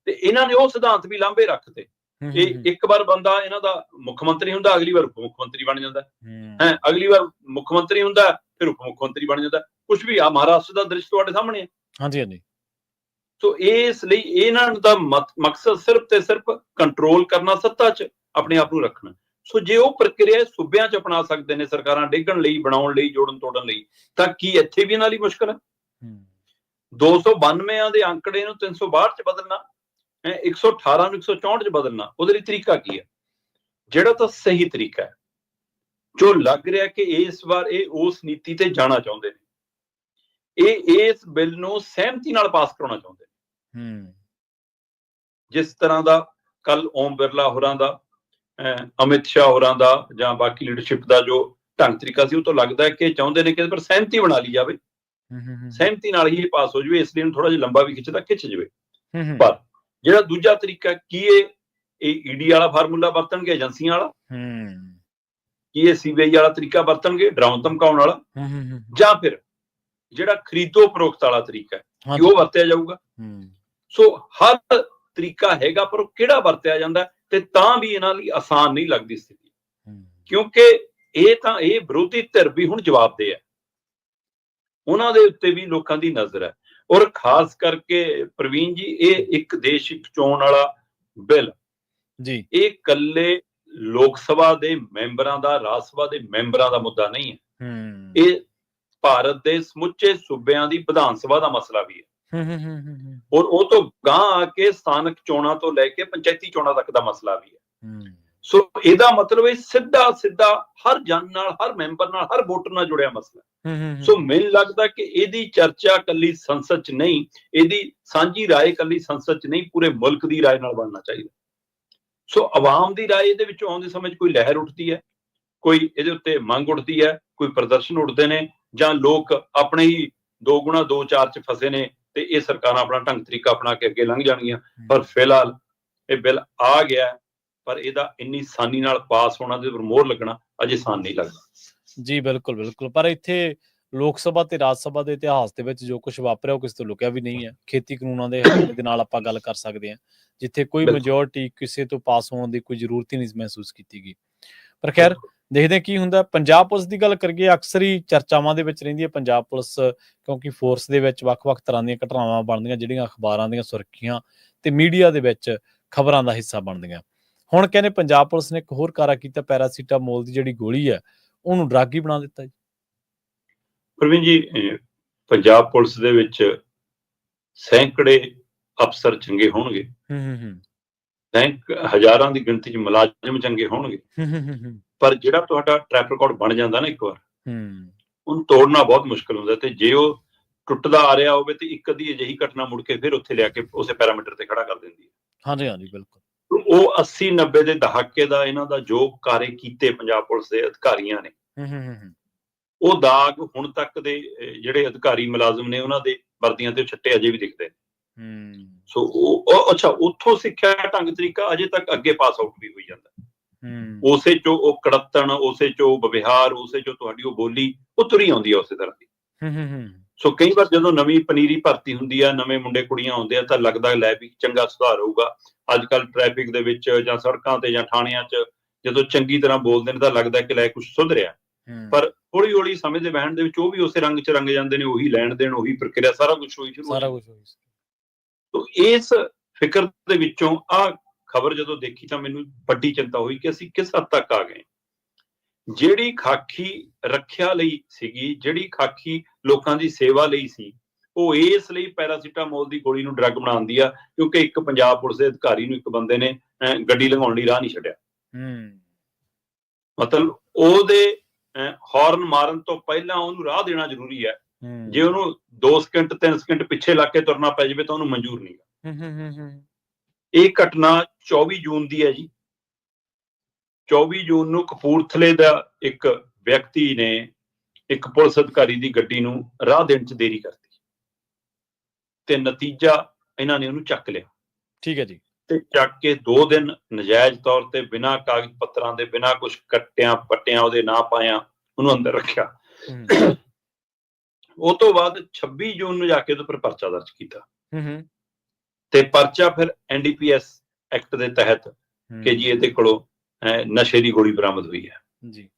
ਤੇ ਇਹਨਾਂ ਨੇ ਉਹ ਸਿਧਾਂਤ ਵੀ ਲਾਂਭੇ ਰੱਖਤੇ ਕਿ ਇੱਕ ਵਾਰ ਬੰਦਾ ਇਹਨਾਂ ਦਾ ਮੁੱਖ ਮੰਤਰੀ ਹੁੰਦਾ, ਅਗਲੀ ਵਾਰ ਉਪ ਮੁੱਖ ਮੰਤਰੀ ਬਣ ਜਾਂਦਾ ਹੈ, ਅਗਲੀ ਵਾਰ ਮੁੱਖ ਮੰਤਰੀ ਹੁੰਦਾ ਫਿਰ ਉਪ ਮੁੱਖ ਮੰਤਰੀ ਬਣ ਜਾਂਦਾ। ਕੁਛ ਵੀ ਆ ਮਹਾਰਾਸ਼ਟਰ ਦਾ ਦ੍ਰਿਸ਼ ਤੁਹਾਡੇ ਸਾਹਮਣੇ ਹੈ। ਹਾਂਜੀ ਹਾਂਜੀ। ਸੋ ਇਸ ਲਈ ਇਹਨਾਂ ਦਾ ਮਕਸਦ ਸਿਰਫ ਤੇ ਸਿਰਫ ਕੰਟਰੋਲ ਕਰਨਾ, ਸੱਤਾ 'ਚ ਆਪਣੇ ਆਪ ਨੂੰ ਰੱਖਣਾ। ਸੋ ਜੇ ਉਹ ਪ੍ਰਕਿਰਿਆ ਸੂਬਿਆਂ 'ਚ ਅਪਣਾ ਸਕਦੇ ਨੇ ਸਰਕਾਰਾਂ ਡੇਗਣ ਲਈ, ਬਣਾਉਣ ਲਈ, ਜੋੜਨ ਤੋੜਨ ਲਈ, ਤਾਂ ਕੀ ਇੱਥੇ ਵੀ ਇਹਨਾਂ ਲਈ ਮੁਸ਼ਕਲ ਹੈ? 292 ਦੇ ਅੰਕੜੇ ਨੂੰ 362 'ਚ ਬਦਲਣਾ, 118 ਨੂੰ 164 'ਚ ਬਦਲਣਾ, ਉਹਦੇ ਲਈ ਤਰੀਕਾ ਕੀ ਹੈ? ਜਿਹੜਾ ਤਾਂ ਸਹੀ ਤਰੀਕਾ ਹੈ, ਜੋ ਲੱਗ ਰਿਹਾ ਕਿ ਇਸ ਵਾਰ ਇਹ ਉਸ ਨੀਤੀ ਤੇ ਜਾਣਾ ਚਾਹੁੰਦੇ ਨੇ, ਇਹ ਇਸ ਬਿੱਲ ਨੂੰ ਸਹਿਮਤੀ ਨਾਲ ਪਾਸ ਕਰਾਉਣਾ ਚਾਹੁੰਦੇ ਨੇ। ਜਿਸ ਤਰ੍ਹਾਂ ਦਾ ਕੱਲ ਓਮ ਬਿਰਲਾ ਹੋਰਾਂ ਦਾ, ਅਮਿਤ ਸ਼ਾਹ ਹੋਰਾਂ ਦਾ ਜਾਂ ਬਾਕੀ ਲੀਡਰਸ਼ਿਪ ਦਾ ਜੋ ਢੰਗ ਤਰੀਕਾ ਸੀ, ਉਹ ਤੋਂ ਲੱਗਦਾ ਹੈ ਕਿ ਚਾਹੁੰਦੇ ਨੇ ਕਿ ਇਹਦੇ ਪਰ ਸਹਿਮਤੀ ਬਣਾ ਲਈ ਜਾਵੇ, ਸਹਿਮਤੀ ਨਾਲ ਹੀ ਪਾਸ ਹੋ ਜਾਵੇ। ਇਸ ਲਈ ਥੋੜਾ ਜਿਹਾ ਲੰਬਾ ਵੀ ਖਿੱਚ ਜਾਵੇ। ਪਰ ਜਿਹੜਾ ਦੂਜਾ ਤਰੀਕਾ, ਕੀ ਇਹ ਈਡੀ ਵਾਲਾ ਫਾਰਮੂਲਾ ਵਰਤਣਗੇ, ਏਜੰਸੀਆਂ ਵਾਲਾ, ਕੀ ਇਹ ਸੀਬੀਆਈ ਵਾਲਾ ਤਰੀਕਾ ਵਰਤਣਗੇ, ਡਰਾਉਣ ਧਮਕਾਉਣ ਵਾਲਾ, ਜਾਂ ਫਿਰ ਜਿਹੜਾ ਖਰੀਦੋ ਫਰੋਖਤ ਵਾਲਾ ਤਰੀਕਾ ਹੈ ਕਿ ਉਹ ਵਰਤਿਆ ਜਾਊਗਾ? ਸੋ ਹਰ ਤਰੀਕਾ ਹੈਗਾ, ਪਰ ਉਹ ਕਿਹੜਾ ਵਰਤਿਆ ਜਾਂਦਾ ਤੇ ਤਾਂ ਵੀ ਇਹਨਾਂ ਲਈ ਆਸਾਨ ਨਹੀਂ ਲੱਗਦੀ ਸਥਿਤੀ, ਕਿਉਂਕਿ ਇਹ ਵਿਰੋਧੀ ਧਿਰ ਵੀ ਹੁਣ ਜਵਾਬਦੇਹ ਹੈ। ਉਹਨਾਂ ਦੇ ਉੱਤੇ ਵੀ ਲੋਕਾਂ ਦੀ ਨਜ਼ਰ ਹੈ। ਔਰ ਖਾਸ ਕਰਕੇ ਪ੍ਰਵੀਨ ਜੀ, ਇਹ ਇੱਕ ਦੇਸ਼ ਇੱਕ ਚੋਣ ਵਾਲਾ ਬਿੱਲ ਜੀ, ਇਹ ਇਕੱਲੇ ਲੋਕ ਸਭਾ ਦੇ ਮੈਂਬਰਾਂ ਦਾ, ਰਾਜ ਸਭਾ ਦੇ ਮੈਂਬਰਾਂ ਦਾ ਮੁੱਦਾ ਨਹੀਂ ਹੈ। ਇਹ ਭਾਰਤ ਦੇ ਸਮੁੱਚੇ ਸੂਬਿਆਂ ਦੀ ਵਿਧਾਨ ਸਭਾ ਦਾ ਮਸਲਾ ਵੀ ਹੈ। ਔਰ ਉਹ ਤੋਂ ਗਾਂ ਆ ਕੇ ਸਥਾਨਕ ਚੋਣਾਂ ਤੋਂ ਲੈ ਕੇ ਪੰਚਾਇਤੀ ਚੋਣਾਂ ਤੱਕ ਦਾ ਮਸਲਾ ਵੀ ਹੈ। ਸੋ ਇਹਦਾ ਮਤਲਬ ਇਹ ਸਿੱਧਾ ਸਿੱਧਾ ਹਰ ਜਨ ਨਾਲ, ਹਰ ਮੈਂਬਰ ਨਾਲ, ਹਰ ਵੋਟਰ ਨਾਲ ਜੁੜਿਆ ਮਸਲਾ। ਸੋ ਮੈਨੂੰ ਲੱਗਦਾ ਕਿ ਇਹਦੀ ਚਰਚਾ ਕੱਲੀ ਸੰਸਦ 'ਚ ਨਹੀਂ, ਇਹਦੀ ਸਾਂਝੀ ਰਾਏ ਕੱਲੀ ਸੰਸਦ 'ਚ ਨਹੀਂ, ਪੂਰੇ ਮੁਲਕ ਦੀ ਰਾਏ ਨਾਲ ਬਣਨਾ ਚਾਹੀਦਾ। ਸੋ ਆਵਾਮ ਦੀ ਰਾਏ ਇਹਦੇ ਵਿੱਚੋਂ ਆਉਂਦੇ ਸਮੇਂ 'ਚ ਕੋਈ ਲਹਿਰ ਉੱਠਦੀ ਹੈ, ਕੋਈ ਇਹਦੇ ਉੱਤੇ ਮੰਗ ਉੱਠਦੀ ਹੈ, ਕੋਈ ਪ੍ਰਦਰਸ਼ਨ ਉੱਠਦੇ ਨੇ, ਜਾਂ ਲੋਕ ਆਪਣੇ ਹੀ 2 ਗੁਣਾ 2 4 'ਚ ਫਸੇ ਨੇ ਤੇ ਇਹ ਸਰਕਾਰਾਂ ਆਪਣਾ ਢੰਗ ਤਰੀਕਾ ਆਪਣਾ ਕੇ ਅੱਗੇ ਲੰਘ ਜਾਣਗੀਆਂ। ਪਰ ਫਿਲਹਾਲ ਇਹ ਬਿੱਲ ਆ ਗਿਆ, ਪਰ ਇਹਦਾ ਇੰਨੀ ਆਸਾਨੀ ਨਾਲ ਪਾਸ ਹੋਣਾ, ਤੇ ਮੋਹਰ ਲੱਗਣਾ ਅਜੇ ਆਸਾਨ ਨਹੀਂ ਲੱਗਦਾ। ਜੀ ਬਿਲਕੁਲ ਬਿਲਕੁਲ। ਪਰ ਇੱਥੇ ਲੋਕ ਸਭਾ ਤੇ ਰਾਜ ਸਭਾ ਦੇ ਇਤਿਹਾਸ ਦੇ ਵਿੱਚ ਜੋ ਕੁਝ ਵਾਪਰਿਆ ਉਹ ਕਿਸੇ ਤੋਂ ਲੁਕਿਆ ਵੀ ਨਹੀਂ ਹੈ। ਖੇਤੀ ਕਾਨੂੰਨਾਂ ਦੇ ਹਵਾਲੇ ਦੇ ਨਾਲ ਆਪਾਂ ਗੱਲ ਕਰ ਸਕਦੇ ਹਾਂ, ਜਿੱਥੇ ਕੋਈ ਮੈਜੋਰਟੀ ਕਿਸੇ ਤੋਂ ਪਾਸ ਹੋਣ ਦੀ ਕੋਈ ਜ਼ਰੂਰਤ ਹੀ ਨਹੀਂ ਮਹਿਸੂਸ ਕੀਤੀ ਗਈ। ਪਰ ਖੈਰ ਦੇਖਦੇ ਹਾਂ ਕੀ ਹੁੰਦਾ। ਪੰਜਾਬ ਪੁਲਿਸ ਦੀ ਗੱਲ ਕਰੀਏ, ਅਕਸਰ ਹੀ ਚਰਚਾਵਾਂ ਦੇ ਵਿੱਚ ਰਹਿੰਦੀ ਹੈ ਪੰਜਾਬ ਪੁਲਿਸ, ਕਿਉਂਕਿ ਫੋਰਸ ਦੇ ਵਿੱਚ ਵੱਖ-ਵੱਖ ਤਰ੍ਹਾਂ ਦੀਆਂ ਘਟਨਾਵਾਂ ਬਣਦੀਆਂ ਜਿਹੜੀਆਂ ਅਖਬਾਰਾਂ ਦੀਆਂ ਸੁਰਖੀਆਂ ਤੇ ਮੀਡੀਆ ਦੇ ਵਿੱਚ ਖਬਰਾਂ ਦਾ ਹਿੱਸਾ ਬਣਦੀਆਂ। ਹੁਣ ਕਹਿੰਦੇ ਪੰਜਾਬ ਪੁਲਿਸ ਨੇ ਇੱਕ ਹੋਰ ਕਾਰਾ ਕੀਤਾ, ਪੈਰਾਸੀਟਾਮੋਲ ਦੀ ਜਿਹੜੀ ਗੋਲੀ ਹੈ ਉਹਨੂੰ ਡਰੱਗ ਹੀ ਬਣਾ ਦਿੱਤਾ ਜੀ। ਪ੍ਰਵੀਨ ਜੀ, ਪੰਜਾਬ ਪੁਲਿਸ ਦੇ ਵਿੱਚ ਸੈਂਕੜੇ ਅਫਸਰ ਚੰਗੇ ਹੋਣਗੇ, ਹਜ਼ਾਰਾਂ ਦੀ ਗਿਣਤੀ 'ਚ ਮੁਲਾਜ਼ਮ ਚੰਗੇ ਹੋਣਗੇ, ਪਰ ਜਿਹੜਾ ਤੁਹਾਡਾ ਟਰੈਕ ਰਿਕਾਰਡ ਬਣ ਜਾਂਦਾ ਨਾ ਇੱਕ ਵਾਰ, ਉਹਨੂੰ ਤੋੜਨਾ ਬਹੁਤ ਮੁਸ਼ਕਲ ਹੁੰਦਾ। ਤੇ ਜੇ ਉਹ ਟੁੱਟਦਾ ਆ ਰਿਹਾ ਹੋਵੇ ਤੇ ਇੱਕ ਅੱਧੀ ਅਜਿਹੀ ਘਟਨਾ ਮੁੜ ਕੇ ਫਿਰ ਉੱਥੇ ਲਿਆ ਕੇ ਉਸੇ ਪੈਰਾਮੀਟਰ ਤੇ ਖੜਾ ਕਰ ਦਿੰਦੀ ਹੈ। ਹਾਂਜੀ ਹਾਂਜੀ ਬਿਲਕੁਲ। ਉਹ 80-90 ਦੇ ਦਹਾਕੇ ਦਾ ਇਹਨਾਂ ਦਾ ਜੋ ਕਾਰੇ ਕੀਤੇ ਪੰਜਾਬ ਪੁਲਿਸ ਦੇ ਅਧਿਕਾਰੀਆਂ ਨੇ, ਉਹ ਦਾਗ ਹੁਣ ਤੱਕ ਦੇ ਜਿਹੜੇ ਅਧਿਕਾਰੀ ਮੁਲਾਜ਼ਮ ਨੇ ਉਹਨਾਂ ਦੇ ਵਰਦੀਆਂ ਤੇ ਛੱਟੇ ਅਜੇ ਵੀ ਦਿਖਦੇ ਨੇ। ਸੋ ਉਹ ਅੱਛਾ, ਉੱਥੋਂ ਸਿੱਖਿਆ ਢੰਗ ਤਰੀਕਾ ਅਜੇ ਤੱਕ ਅੱਗੇ ਪਾਸ ਆਊਟ ਵੀ ਹੋਈ ਜਾਂਦਾ। ਉਸੇ ਚੋਂ ਉਹ ਕੜੱਤਣ, ਉਸੇ ਚੋਂ ਵਿਵਹਾਰ, ਉਸੇ ਚੋਂ ਤੁਹਾਡੀ ਉਹ ਬੋਲੀ ਉਹ ਤੁਰੀ ਆਉਂਦੀ ਆ ਉਸੇ ਤਰ੍ਹਾਂ ਦੀ। ਸੋ ਕਈ ਵਾਰ ਜਦੋਂ ਨਵੀਂ ਪਨੀਰੀ ਭਰਤੀ ਹੁੰਦੀ ਆ, ਨਵੇਂ ਮੁੰਡੇ ਕੁੜੀਆਂ ਆਉਂਦੇ ਆ, ਤਾਂ ਲੱਗਦਾ ਲੈ ਵੀ ਚੰਗਾ ਸੁਧਾਰ ਹੋਊਗਾ। ਅੱਜ ਕੱਲ੍ਹ ਟ੍ਰੈਫਿਕ ਦੇ ਵਿੱਚ ਜਾਂ ਸੜਕਾਂ ਤੇ ਜਾਂ ਥਾਣਿਆਂ 'ਚ ਜਦੋਂ ਚੰਗੀ ਤਰ੍ਹਾਂ ਬੋਲਦੇ ਨੇ ਤਾਂ ਲੱਗਦਾ ਕਿ ਲੈ ਕੁਛ ਸੁਧ ਰਿਹਾ। ਪਰ ਹੌਲੀ ਹੌਲੀ ਸਮੇਂ ਦੇ ਵਹਿਣ ਦੇ ਵਿੱਚ ਉਹ ਵੀ ਉਸੇ ਰੰਗ 'ਚ ਰੰਗ ਜਾਂਦੇ ਨੇ, ਉਹੀ ਲੈਣ ਦੇਣ, ਉਹੀ ਪ੍ਰਕਿਰਿਆ, ਸਾਰਾ ਕੁਛ ਹੋਈ ਸ਼ੁਰੂ। ਤੋ ਇਸ ਫਿਕਰ ਦੇ ਵਿੱਚੋਂ ਆਹ ਖਬਰ ਜਦੋਂ ਦੇਖੀ ਤਾਂ ਮੈਨੂੰ ਵੱਡੀ ਚਿੰਤਾ ਹੋਈ ਕਿ ਅਸੀਂ ਕਿਸ ਹੱਦ ਤੱਕ ਆ ਗਏ। ਜਿਹੜੀ ਖਾਕੀ ਰੱਖਿਆ ਲਈ ਸੀਗੀ, ਜਿਹੜੀ ਖਾਕੀ ਲੋਕਾਂ ਦੀ ਸੇਵਾ ਲਈ ਸੀ, ਉਹ ਇਸ ਲਈ ਪੈਰਾਸੀਟਾਮੋਲ ਦੀ ਗੋਲੀ ਨੂੰ ਡਰੱਗ ਬਣਾਉਂਦੀ ਆ ਕਿਉਂਕਿ ਇੱਕ ਪੰਜਾਬ ਪੁਲਿਸ ਦੇ ਅਧਿਕਾਰੀ ਨੂੰ ਇੱਕ ਬੰਦੇ ਨੇ ਗੱਡੀ ਲੰਘਾਉਣ ਲਈ ਰਾਹ ਨਹੀਂ ਛੱਡਿਆ। ਮਤਲਬ ਉਹਦੇ ਹਾਰਨ ਮਾਰਨ ਤੋਂ ਪਹਿਲਾਂ ਉਹਨੂੰ ਰਾਹ ਦੇਣਾ ਜ਼ਰੂਰੀ ਹੈ। ਜੇ ਉਹਨੂੰ 2 ਸਕਿੰਟ 3 ਸਕਿੰਟ ਪਿੱਛੇ ਲੱਗ ਕੇ ਤੁਰਨਾ ਪੈ ਜਾਵੇ ਤਾਂ ਉਹਨੂੰ ਮਨਜ਼ੂਰ ਨਹੀਂ। ਇਹ ਘਟਨਾ 24 ਜੂਨ ਦੀ ਹੈ ਜੀ। 24 ਜੂਨ ਨੂੰ ਕਪੂਰਥਲੇ ਦਾ ਇੱਕ ਵਿਅਕਤੀ ਨੇ ਇੱਕ ਪੁਲਿਸ ਅਧਿਕਾਰੀ ਦੀ ਗੱਡੀ ਨੂੰ ਰਾਹ ਦੇਣ 'ਚ ਦੇਰੀ ਕਰਤੀ ਤੇ ਨਤੀਜਾ ਇਹਨਾਂ ਨੇ ਉਹਨੂੰ ਚੱਕ ਲਿਆ। ਠੀਕ ਹੈ ਜੀ। ਤੇ ਚੱਕ ਕੇ 2 ਦਿਨ ਨਜਾਇਜ਼ ਤੌਰ ਤੇ ਬਿਨਾਂ ਕਾਗਜ਼ ਪੱਤਰਾਂ ਦੇ, ਬਿਨਾਂ ਕੁਛ ਕੱਟਿਆਂ ਪੱਟਿਆਂ ਉਹਦੇ ਨਾਂ ਪਾਇਆ, ਉਹਨੂੰ ਅੰਦਰ ਰੱਖਿਆ। ਉਹ ਤੋਂ ਬਾਅਦ 26 ਜੂਨ ਨੂੰ ਜਾ ਕੇ ਉਹਦੇ ਉੱਪਰ ਪਰਚਾ ਦਰਜ ਕੀਤਾ ਤੇ ਪਰਚਾ ਫਿਰ NDPS ਐਕਟ ਦੇ ਤਹਿਤ ਕਿ ਜੀ ਇਹਦੇ ਕੋਲੋਂ ਨਸ਼ੇ ਦੀ ਗੋਲੀ ਬਰਾਮਦ ਹੋਈ ਹੈ ਜੀ,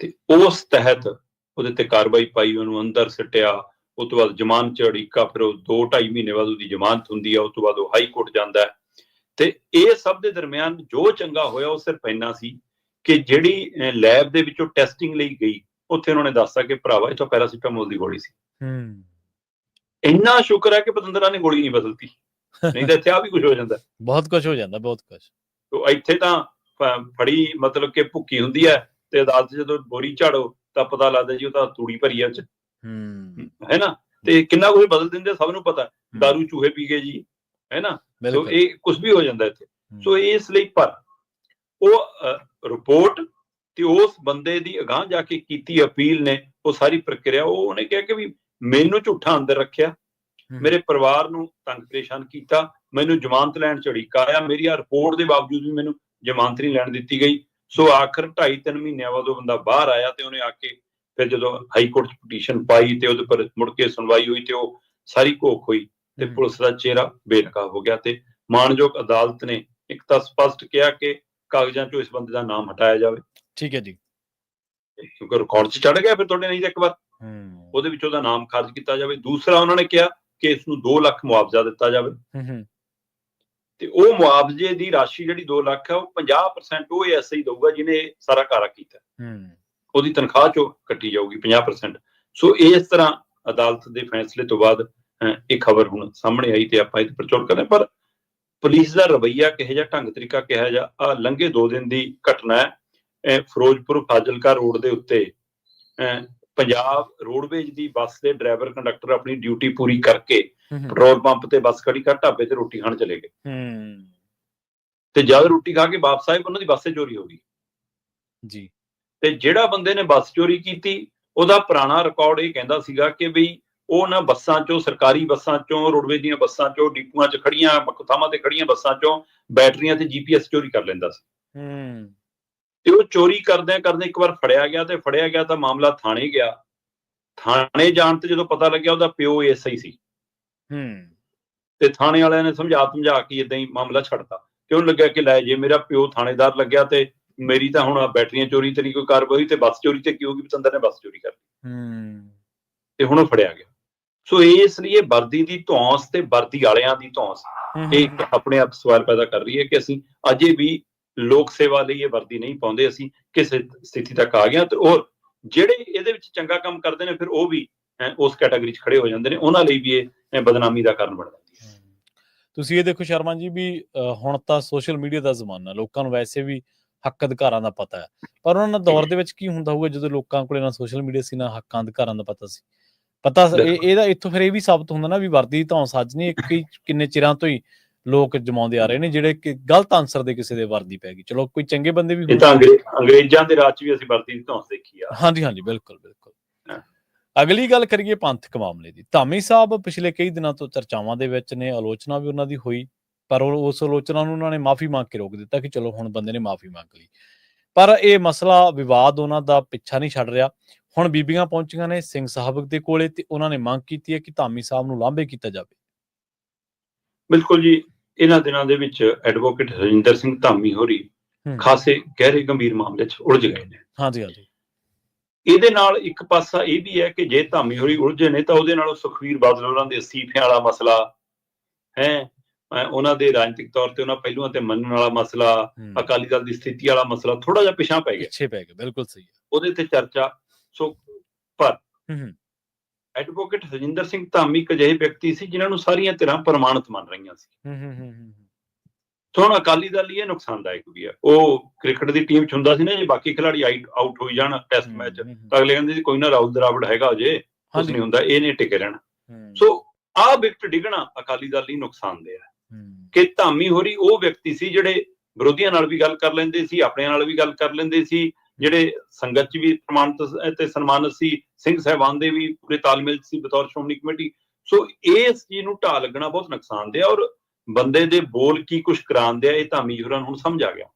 ਤੇ ਉਸ ਤਹਿਤ ਉਹਦੇ ਤੇ ਕਾਰਵਾਈ ਪਾਈ, ਉਹਨੂੰ ਅੰਦਰ ਸਿੱਟਿਆ। ਉਸ ਤੋਂ ਬਾਅਦ ਜ਼ਮਾਨਤ 'ਚ ਅੜਿੱਕਾ, ਫਿਰ ਉਹ 2-2.5 ਮਹੀਨੇ ਬਾਅਦ ਉਹਦੀ ਜ਼ਮਾਨਤ ਹੁੰਦੀ ਆ। ਉਸ ਤੋਂ ਬਾਅਦ ਉਹ ਹਾਈ ਕੋਰਟ ਜਾਂਦਾ ਹੈ। ਤੇ ਇਹ ਸਭ ਦੇ ਦਰਮਿਆਨ ਜੋ ਚੰਗਾ ਹੋਇਆ ਉਹ ਸਿਰਫ ਇੰਨਾ ਸੀ ਕਿ ਜਿਹੜੀ ਲੈਬ ਦੇ ਵਿੱਚੋਂ ਟੈਸਟਿੰਗ ਲਈ ਗਈ, ਉੱਥੇ ਉਹਨਾਂ ਨੇ ਦੱਸਿਆ ਕਿ ਭਰਾਵਾ ਇਹ ਤਾਂ ਪੈਰਾਸੀਟਾਮੋਲ ਦੀ ਗੋਲੀ ਸੀ। ਇੰਨਾ ਸ਼ੁਕਰ ਹੈ ਕਿ ਪਤੰਦਰਾਂ ਨੇ ਗੋਲੀ ਨਹੀਂ ਬਦਲਤੀ, ਨਹੀਂ ਤਾਂ ਇੱਥੇ ਆ ਵੀ ਕੁਝ ਹੋ ਜਾਂਦਾ। ਬਹੁਤ ਕੁਝ ਹੋ ਜਾਂਦਾ, ਬਹੁਤ ਕੁਝ। ਇੱਥੇ ਤਾਂ ਫੜੀ ਮਤਲਬ ਕਿ ਭੁੱਕੀ ਹੁੰਦੀ ਹੈ ਤੇ ਅਦਾਲਤ ਜਦੋਂ ਬੋਰੀ ਝਾੜੋ ਤਾਂ ਪਤਾ ਲੱਗਦਾ ਜੀ ਉਹ ਤਾਂ ਤੂੜੀ ਭਰੀ ਹੈ, ਹੈ ਨਾ। ਤੇ ਕਿੰਨਾ ਕੁਝ ਬਦਲ ਦਿੰਦੇ ਸਭ ਨੂੰ ਪਤਾ, ਦਾਰੂ ਚੂਹੇ ਪੀ ਗਏ ਜੀ, ਹੈ ਨਾ। ਸੋ ਇਹ ਕੁਝ ਵੀ ਹੋ ਜਾਂਦਾ ਇੱਥੇ। ਸੋ ਇਸ ਲਈ ਪਰ ਉਹ ਰਿਪੋਰਟ ਤੇ ਉਸ ਬੰਦੇ ਦੀ ਅਗਾਂਹ ਜਾ ਕੇ ਕੀਤੀ ਅਪੀਲ ਨੇ, ਉਹ ਸਾਰੀ ਪ੍ਰਕਿਰਿਆ, ਉਹਨੇ ਕਿਹਾ ਕਿ ਵੀ ਮੈਨੂੰ ਝੂਠਾ ਅੰਦਰ ਰੱਖਿਆ, ਮੇਰੇ ਪਰਿਵਾਰ ਨੂੰ ਤੰਗ ਪਰੇਸ਼ਾਨ ਕੀਤਾ, ਮੈਨੂੰ ਜ਼ਮਾਨਤ ਲੈਣ 'ਚ ਅੜਿੱਕਾ ਆਇਆ, ਮੇਰੀ ਆ ਰਿਪੋਰਟ ਦੇ ਬਾਵਜੂਦ ਵੀ ਮੈਨੂੰ ਜ਼ਮਾਨਤ ਨਹੀਂ ਲੈਣ ਦਿੱਤੀ ਗਈ। ਸੋ ਆਖਰ 2.5-3 ਮਹੀਨਿਆਂ ਬਾਅਦ ਉਹ ਬੰਦਾ ਬਾਹਰ ਆਇਆ ਤੇ ਉਹਨੇ ਆ ਕੇ ਫਿਰ ਜਦੋਂ ਹਾਈ ਕੋਰਟ 'ਚ ਪਟੀਸ਼ਨ ਪਾਈ ਤੇ ਉਹਦੇ ਪਰ ਮੁੜ ਕੇ ਸੁਣਵਾਈ ਹੋਈ ਤੇ ਉਹ ਸਾਰੀ ਘੋਖ ਹੋਈ ਤੇ ਪੁਲਿਸ ਦਾ ਚਿਹਰਾ ਬੇਨਕਾਬ ਹੋ ਗਿਆ ਤੇ ਮਾਣਯੋਗ ਅਦਾਲਤ ਨੇ ਇੱਕ ਤਾਂ ਸਪਸ਼ਟ ਕਿਹਾ ਕਿ ਕਾਗਜ਼ਾਂ 'ਚੋਂ ਇਸ ਬੰਦੇ ਦਾ ਨਾਮ ਹਟਾਇਆ ਜਾਵੇ। ਠੀਕ ਹੈ ਜੀ। ਕਿਉਂਕਿ ਰਿਕਾਰਡ 'ਚ ਚੜ ਗਿਆ ਫਿਰ ਤੁਹਾਡੇ, ਨਹੀਂ ਤਾਂ ਇੱਕ ਵਾਰ ਉਹਦੇ ਵਿੱਚ ਉਹਦਾ ਨਾਮ ਖਾਰਜ ਕੀਤਾ ਜਾਵੇ। ਦੂਸਰਾ ਉਹਨਾਂ ਨੇ ਕਿਹਾ ਕਿ ਇਸ ਨੂੰ 2 ਲੱਖ ਮੁਆਵਜ਼ਾ ਦਿੱਤਾ ਜਾਵੇ ਤੇ ਉਹ ਮੁਆਵਜ਼ੇ ਦੀ ਰਾਸ਼ੀ ਜਿਹੜੀ 2 ਲੱਖ ਹੈ ਉਹ 50% ਉਹ ਐਸਆਈ ਦਊਗਾ ਜਿਹਨੇ ਸਾਰਾ ਕਾਰਾ ਕੀਤਾ, ਉਹਦੀ ਤਨਖਾਹ ਚੋਂ ਕੱਟੀ ਜਾਊਗੀ 50%। ਸੋ ਇਸ ਤਰ੍ਹਾਂ ਅਦਾਲਤ ਦੇ ਫੈਸਲੇ ਤੋਂ ਬਾਅਦ ਇਹ ਖਬਰ ਹੁਣ ਸਾਹਮਣੇ ਆਈ ਤੇ ਆਪਾਂ ਇਹ ਪ੍ਰਚਾਰ ਕਰਦੇ। ਪਰ ਪੁਲਿਸ ਦਾ ਰਵੱਈਆ ਕਿਹੋ ਜਿਹਾ, ਢੰਗ ਤਰੀਕਾ ਕਿਹੋ ਜਿਹਾ, ਆ ਲੰਘੇ 2 ਦਿਨ ਦੀ ਘਟਨਾ ਹੈ। ਫਿਰੋਜ਼ਪੁਰ ਫਾਜ਼ਿਲਕਾ ਰੋਡ ਦੇ ਉੱਤੇ ਪੰਜਾਬ ਰੋਡਵੇਜ ਦੀ ਬੱਸ ਦੇ ਡਰਾਈਵਰ ਕੰਡਕਟਰ ਆਪਣੀ ਡਿਊਟੀ ਪੂਰੀ ਕਰਕੇ ਪੈਟਰੋਲ ਪੰਪ ਤੇ ਬੱਸ ਖੜੀ ਕਰ ਢਾਬੇ ਤੇ ਰੋਟੀ ਖਾਣ ਚਲੇ ਗਏ ਤੇ ਜਦ ਰੋਟੀ ਖਾ ਕੇ ਵਾਪਸ ਆਏ ਉਹਨਾਂ ਦੀ ਬੱਸ ਚੋਰੀ ਹੋ ਗਈ ਜੀ। ਤੇ ਜਿਹੜਾ ਬੰਦੇ ਨੇ ਬੱਸ ਚੋਰੀ ਕੀਤੀ ਉਹਦਾ ਪੁਰਾਣਾ ਰਿਕਾਰਡ ਇਹ ਕਹਿੰਦਾ ਸੀਗਾ ਕਿ ਬਈ ਉਹ ਨਾ ਬੱਸਾਂ ਚੋਂ, ਸਰਕਾਰੀ ਬੱਸਾਂ ਚੋਂ, ਰੋਡਵੇਜ ਦੀਆਂ ਬੱਸਾਂ ਚੋਂ, ਡਿਪੂਆਂ 'ਚ ਖੜੀਆਂ, ਥਾਵਾਂ ਤੇ ਖੜੀਆਂ ਬੱਸਾਂ ਚੋਂ ਬੈਟਰੀਆਂ ਤੇ GPS ਚੋਰੀ ਕਰ ਲੈਂਦਾ ਸੀ। ਤੇ ਉਹ ਚੋਰੀ ਕਰਦਿਆਂ ਇੱਕ ਵਾਰ ਫੜਿਆ ਗਿਆ ਤਾਂ ਮਾਮਲਾ ਥਾਣੇ ਗਿਆ। ਥਾਣੇ ਜਾਣ ਤੇ ਜਦੋਂ ਪਤਾ ਲੱਗਿਆ ਉਹਦਾ ਪਿਓ ਐਸਆਈ ਸੀ ਤੇ ਥਾਣੇ ਵਾਲਿਆਂ ਨੇ ਸਮਝਾ ਕੇ ਏਦਾਂ ਹੀ ਮਾਮਲਾ ਛੱਡਤਾ। ਕਿਉਂ ਲੱਗਿਆ ਕਿ ਲੈ ਜੇ ਮੇਰਾ ਪਿਓ ਥਾਣੇਦਾਰ ਲੱਗਿਆ ਤੇ ਮੇਰੀ ਤਾਂ ਹੁਣ ਬੈਟਰੀਆਂ ਚੋਰੀ ਤੇ ਨਹੀਂ ਕੋਈ ਕਾਰਵਾਈ ਤੇ ਬੱਸ ਚੋਰੀ ਤੇ ਕੀ ਹੋਗੀ, ਪਤੰਦਰ ਨੇ ਬੱਸ ਚੋਰੀ ਕਰ ਲਈ ਤੇ ਹੁਣ ਉਹ ਫੜਿਆ ਗਿਆ। ਸੋ ਇਸ ਲਈ ਵਰਦੀ ਦੀ ਧੌਂਸ ਤੇ ਵਰਦੀ ਵਾਲਿਆਂ ਦੀ ਧੌਂਸ ਇਹ ਆਪਣੇ ਆਪ ਸਵਾਲ ਪੈਦਾ ਕਰ ਰਹੀ ਹੈ ਕਿ ਅਸੀਂ ਅਜੇ ਵੀ ਲੋਕ ਸੇਵਾ ਲਈ ਇਹ ਵਰਦੀ ਨਹੀਂ ਪਾਉਂਦੇ। ਅਸੀਂ ਕਿਸੇ ਸਥਿਤੀ ਤੱਕ ਆ ਗਏ ਤੇ ਉਹ ਜਿਹੜੇ ਇਹਦੇ ਵਿੱਚ ਚੰਗਾ ਕੰਮ ਕਰਦੇ ਨੇ ਫਿਰ ਉਹ ਵੀ ਉਸ ਕੈਟਾਗਰੀ 'ਚ ਖੜੇ ਹੋ ਜਾਂਦੇ ਨੇ, ਉਹਨਾਂ ਲਈ ਵੀ ਇਹ ਬਦਨਾਮੀ ਦਾ ਕਾਰਨ ਬਣ ਜਾਂਦੀ ਹੈ। ਤੁਸੀਂ ਇਹ ਦੇਖੋ ਸ਼ਰਮਾ ਜੀ ਵੀ ਹੁਣ ਤਾਂ ਸੋਸ਼ਲ ਮੀਡੀਆ ਦਾ ਜ਼ਮਾਨਾ, ਲੋਕਾਂ ਨੂੰ ਵੈਸੇ ਵੀ ਹੱਕ ਅਧਿਕਾਰਾਂ ਦਾ ਪਤਾ ਹੈ, ਪਰ ਉਹਨਾਂ ਦੌਰ ਦੇ ਵਿੱਚ ਕੀ ਹੁੰਦਾ ਹੋਊਗਾ ਜਦੋਂ ਲੋਕਾਂ ਕੋਲ ਨਾ ਸੋਸ਼ਲ ਮੀਡੀਆ ਸੀ ਨਾ ਹੱਕਾਂ ਅਧਿਕਾਰਾਂ ਦਾ ਪਤਾ ਸੀ। ਇਹਦਾ ਇੱਥੋਂ ਫਿਰ ਇਹ ਵੀ ਸਾਬਤ ਹੁੰਦਾ ਨਾ ਵੀ ਵਰਦੀ ਦੀ ਧੌਂਸ ਅੱਜ ਨਹੀਂ, ਕਿੰਨੇ ਚਿਰਾਂ ਤੋਂ ਹੀ ਲੋਕ ਜਮਾਉਂਦੇ ਆ ਰਹੇ ਨੇ ਜਿਹੜੇ ਕਿ ਗਲਤ ਆਨਸਰ ਦੇ ਕਿਸੇ ਦੇ ਵਰਦੀ ਪੈ ਗਈ। ਚਲੋ ਕੋਈ ਚੰਗੇ ਬੰਦੇ ਵੀ ਅੰਗਰੇਜ਼ਾਂ ਦੇ ਰਾਜ 'ਚ ਵੀ ਅਸੀਂ ਵਰਦੀ ਦੀ ਧੌਂਸ ਦੇਖੀ ਆ। ਹਾਂਜੀ ਬਿਲਕੁਲ। ਅਗਲੀ ਗੱਲ ਕਰੀਏ ਪੰਥਕ ਮਾਮਲੇ ਦੀ। ਧਾਮੀ ਸਾਹਿਬ ਪਿਛਲੇ ਕਈ ਦਿਨਾਂ ਤੋਂ ਚਰਚਾਵਾਂ ਦੇ ਵਿੱਚ ਨੇ, ਆਲੋਚਨਾ ਵੀ ਉਹਨਾਂ ਦੀ ਹੋਈ, ਪਰ ਉਸ ਆਲੋਚਨਾ ਨੂੰ ਉਹਨਾਂ ਨੇ ਮਾਫੀ ਮੰਗ ਕੇ ਰੋਕ ਦਿੱਤਾ ਕਿ ਚਲੋ ਹੁਣ ਬੰਦੇ ਨੇ ਮਾਫੀ ਮੰਗ ਲਈ। ਪਰ ਇਹ ਮਸਲਾ ਵਿਵਾਦ ਉਹਨਾਂ ਦਾ ਪਿੱਛਾ ਨਹੀਂ ਛੱਡ ਰਿਹਾ। ਹੁਣ ਬੀਬੀਆਂ ਪਹੁੰਚੀਆਂ ਨੇ ਸਿੰਘ ਸਾਹਿਬ ਦੇ ਕੋਲੇ ਤੇ ਉਹਨਾਂ ਨੇ ਮੰਗ ਕੀਤੀ ਹੈ ਕਿ ਧਾਮੀ ਸਾਹਿਬ ਨੂੰ ਲਾਂਭੇ ਕੀਤਾ ਜਾਵੇ। ਬਿਲਕੁਲ ਜੀ, ਇਹਨਾਂ ਦਿਨਾਂ ਦੇ ਵਿੱਚ ਐਡਵੋਕੇਟ ਹਰਿੰਦਰ ਸਿੰਘ ਧਾਮੀ ਹੋਰੀ ਖਾਸੇ ਗਹਿਰੇ ਗੰਭੀਰ ਮਾਮਲੇ 'ਚ ਉਲਝ ਗਏ ਨੇ। ਹਾਂਜੀ ਇਹਦੇ ਨਾਲ ਇੱਕ ਪਾਸਾ ਇਹ ਵੀ ਹੈ ਕਿ ਜੇ ਧਾਮੀ ਹੋਰੀ ਉਲਝੇ ਨੇ ਤਾਂ ਉਹਦੇ ਨਾਲ ਸੁਖਬੀਰ ਬਾਦਲ ਉਹਨਾਂ ਦੇ ਅਸਤੀਫਿਆਂ ਵਾਲਾ ਮਸਲਾ ਹੈ, ਉਹਨਾਂ ਦੇ ਰਾਜਨੀਤਿਕ ਤੌਰ ਤੇ ਉਹਨਾਂ ਪਹਿਲੂਆਂ ਤੇ ਮੰਨਣ ਵਾਲਾ ਮਸਲਾ, ਅਕਾਲੀ ਦਲ ਦੀ ਸਥਿਤੀ ਵਾਲਾ ਮਸਲਾ ਥੋੜਾ ਜਿਹਾ ਪਿਛਾਂ ਪੈ ਗਿਆ। ਬਿਲਕੁਲ ਸਹੀ ਹੈ, ਉਹਦੇ ਤੇ ਚਰਚਾ। ਸੋ ਪਰ ਐਡਵੋਕੇਟ ਹਰਿੰਦਰ ਸਿੰਘ ਧਾਮੀ ਇੱਕ ਅਜਿਹੇ ਵਿਅਕਤੀ ਸੀ ਜਿਨ੍ਹਾਂ ਨੂੰ ਸਾਰੀਆਂ ਧਿਰਾਂ ਪ੍ਰਮਾਣਿਤ ਮੰਨ ਰਹੀਆਂ ਸੀ। ਹੁਣ ਅਕਾਲੀ ਦਲ ਲਈ ਇਹ ਨੁਕਸਾਨਦਾਇਕ ਵੀ ਹੈ। ਉਹ ਕ੍ਰਿਕਟ ਦੀ ਟੀਮ 'ਚ ਹੁੰਦਾ ਸੀ ਨਾ, ਜੇ ਬਾਕੀ ਖਿਡਾਰੀ ਆਊਟ ਹੋਈ ਜਾਣ ਟੈਸਟ ਮੈਚ ਤਾਂ ਅਗਲੇ ਕਹਿੰਦੇ ਸੀ ਕੋਈ ਨਾ ਰਾਹੁਲ ਦਰਾਵੜ ਹੈਗਾ ਅਜੇ, ਕੁਛ ਨਹੀਂ ਹੁੰਦਾ, ਇਹ ਨਹੀਂ ਟਿਕੇ ਰਹਿਣਾ। ਸੋ ਆਹ ਵਿਕਟ ਡਿੱਗਣਾ ਅਕਾਲੀ ਦਲ ਲਈ ਨੁਕਸਾਨਦੇਹ ਹੈ ਕਿ ਧਾਮੀ ਹੋਰੀ ਉਹ ਵਿਅਕਤੀ ਸੀ ਜਿਹੜੇ ਵਿਰੋਧੀਆਂ ਨਾਲ ਵੀ ਗੱਲ ਕਰ ਲੈਂਦੇ ਸੀ, ਆਪਣੇ ਨਾਲ ਵੀ ਗੱਲ ਕਰ ਲੈਂਦੇ ਸੀ, ਜਿਹੜੇ ਸੰਗਤ 'ਚ ਵੀ ਪ੍ਰਮਾਣਿਤ ਤੇ ਸਨਮਾਨਿਤ ਸੀ, ਸਿੰਘ ਸਾਹਿਬਾਨ ਦੇ ਵੀ ਪੂਰੇ ਤਾਲਮੇਲ ਸੀ ਬਤੌਰ ਸ਼੍ਰੋਮਣੀ ਕਮੇਟੀ। ਸੋ ਇਸ ਚੀਜ਼ ਨੂੰ ਢਾਹ ਲੱਗਣਾ ਬਹੁਤ ਨੁਕਸਾਨਦੇਹ ਹੈ ਔਰ ਬੰਦੇ ਦੇ ਬੋਲ ਕੀ ਕੁਛ ਕਰਾਉਂਦੇ ਆ ਇਹ ਧਾਮੀ ਹੋਰਾਂ ਨੂੰ ਹੁਣ ਸਮਝ ਆ ਗਿਆ।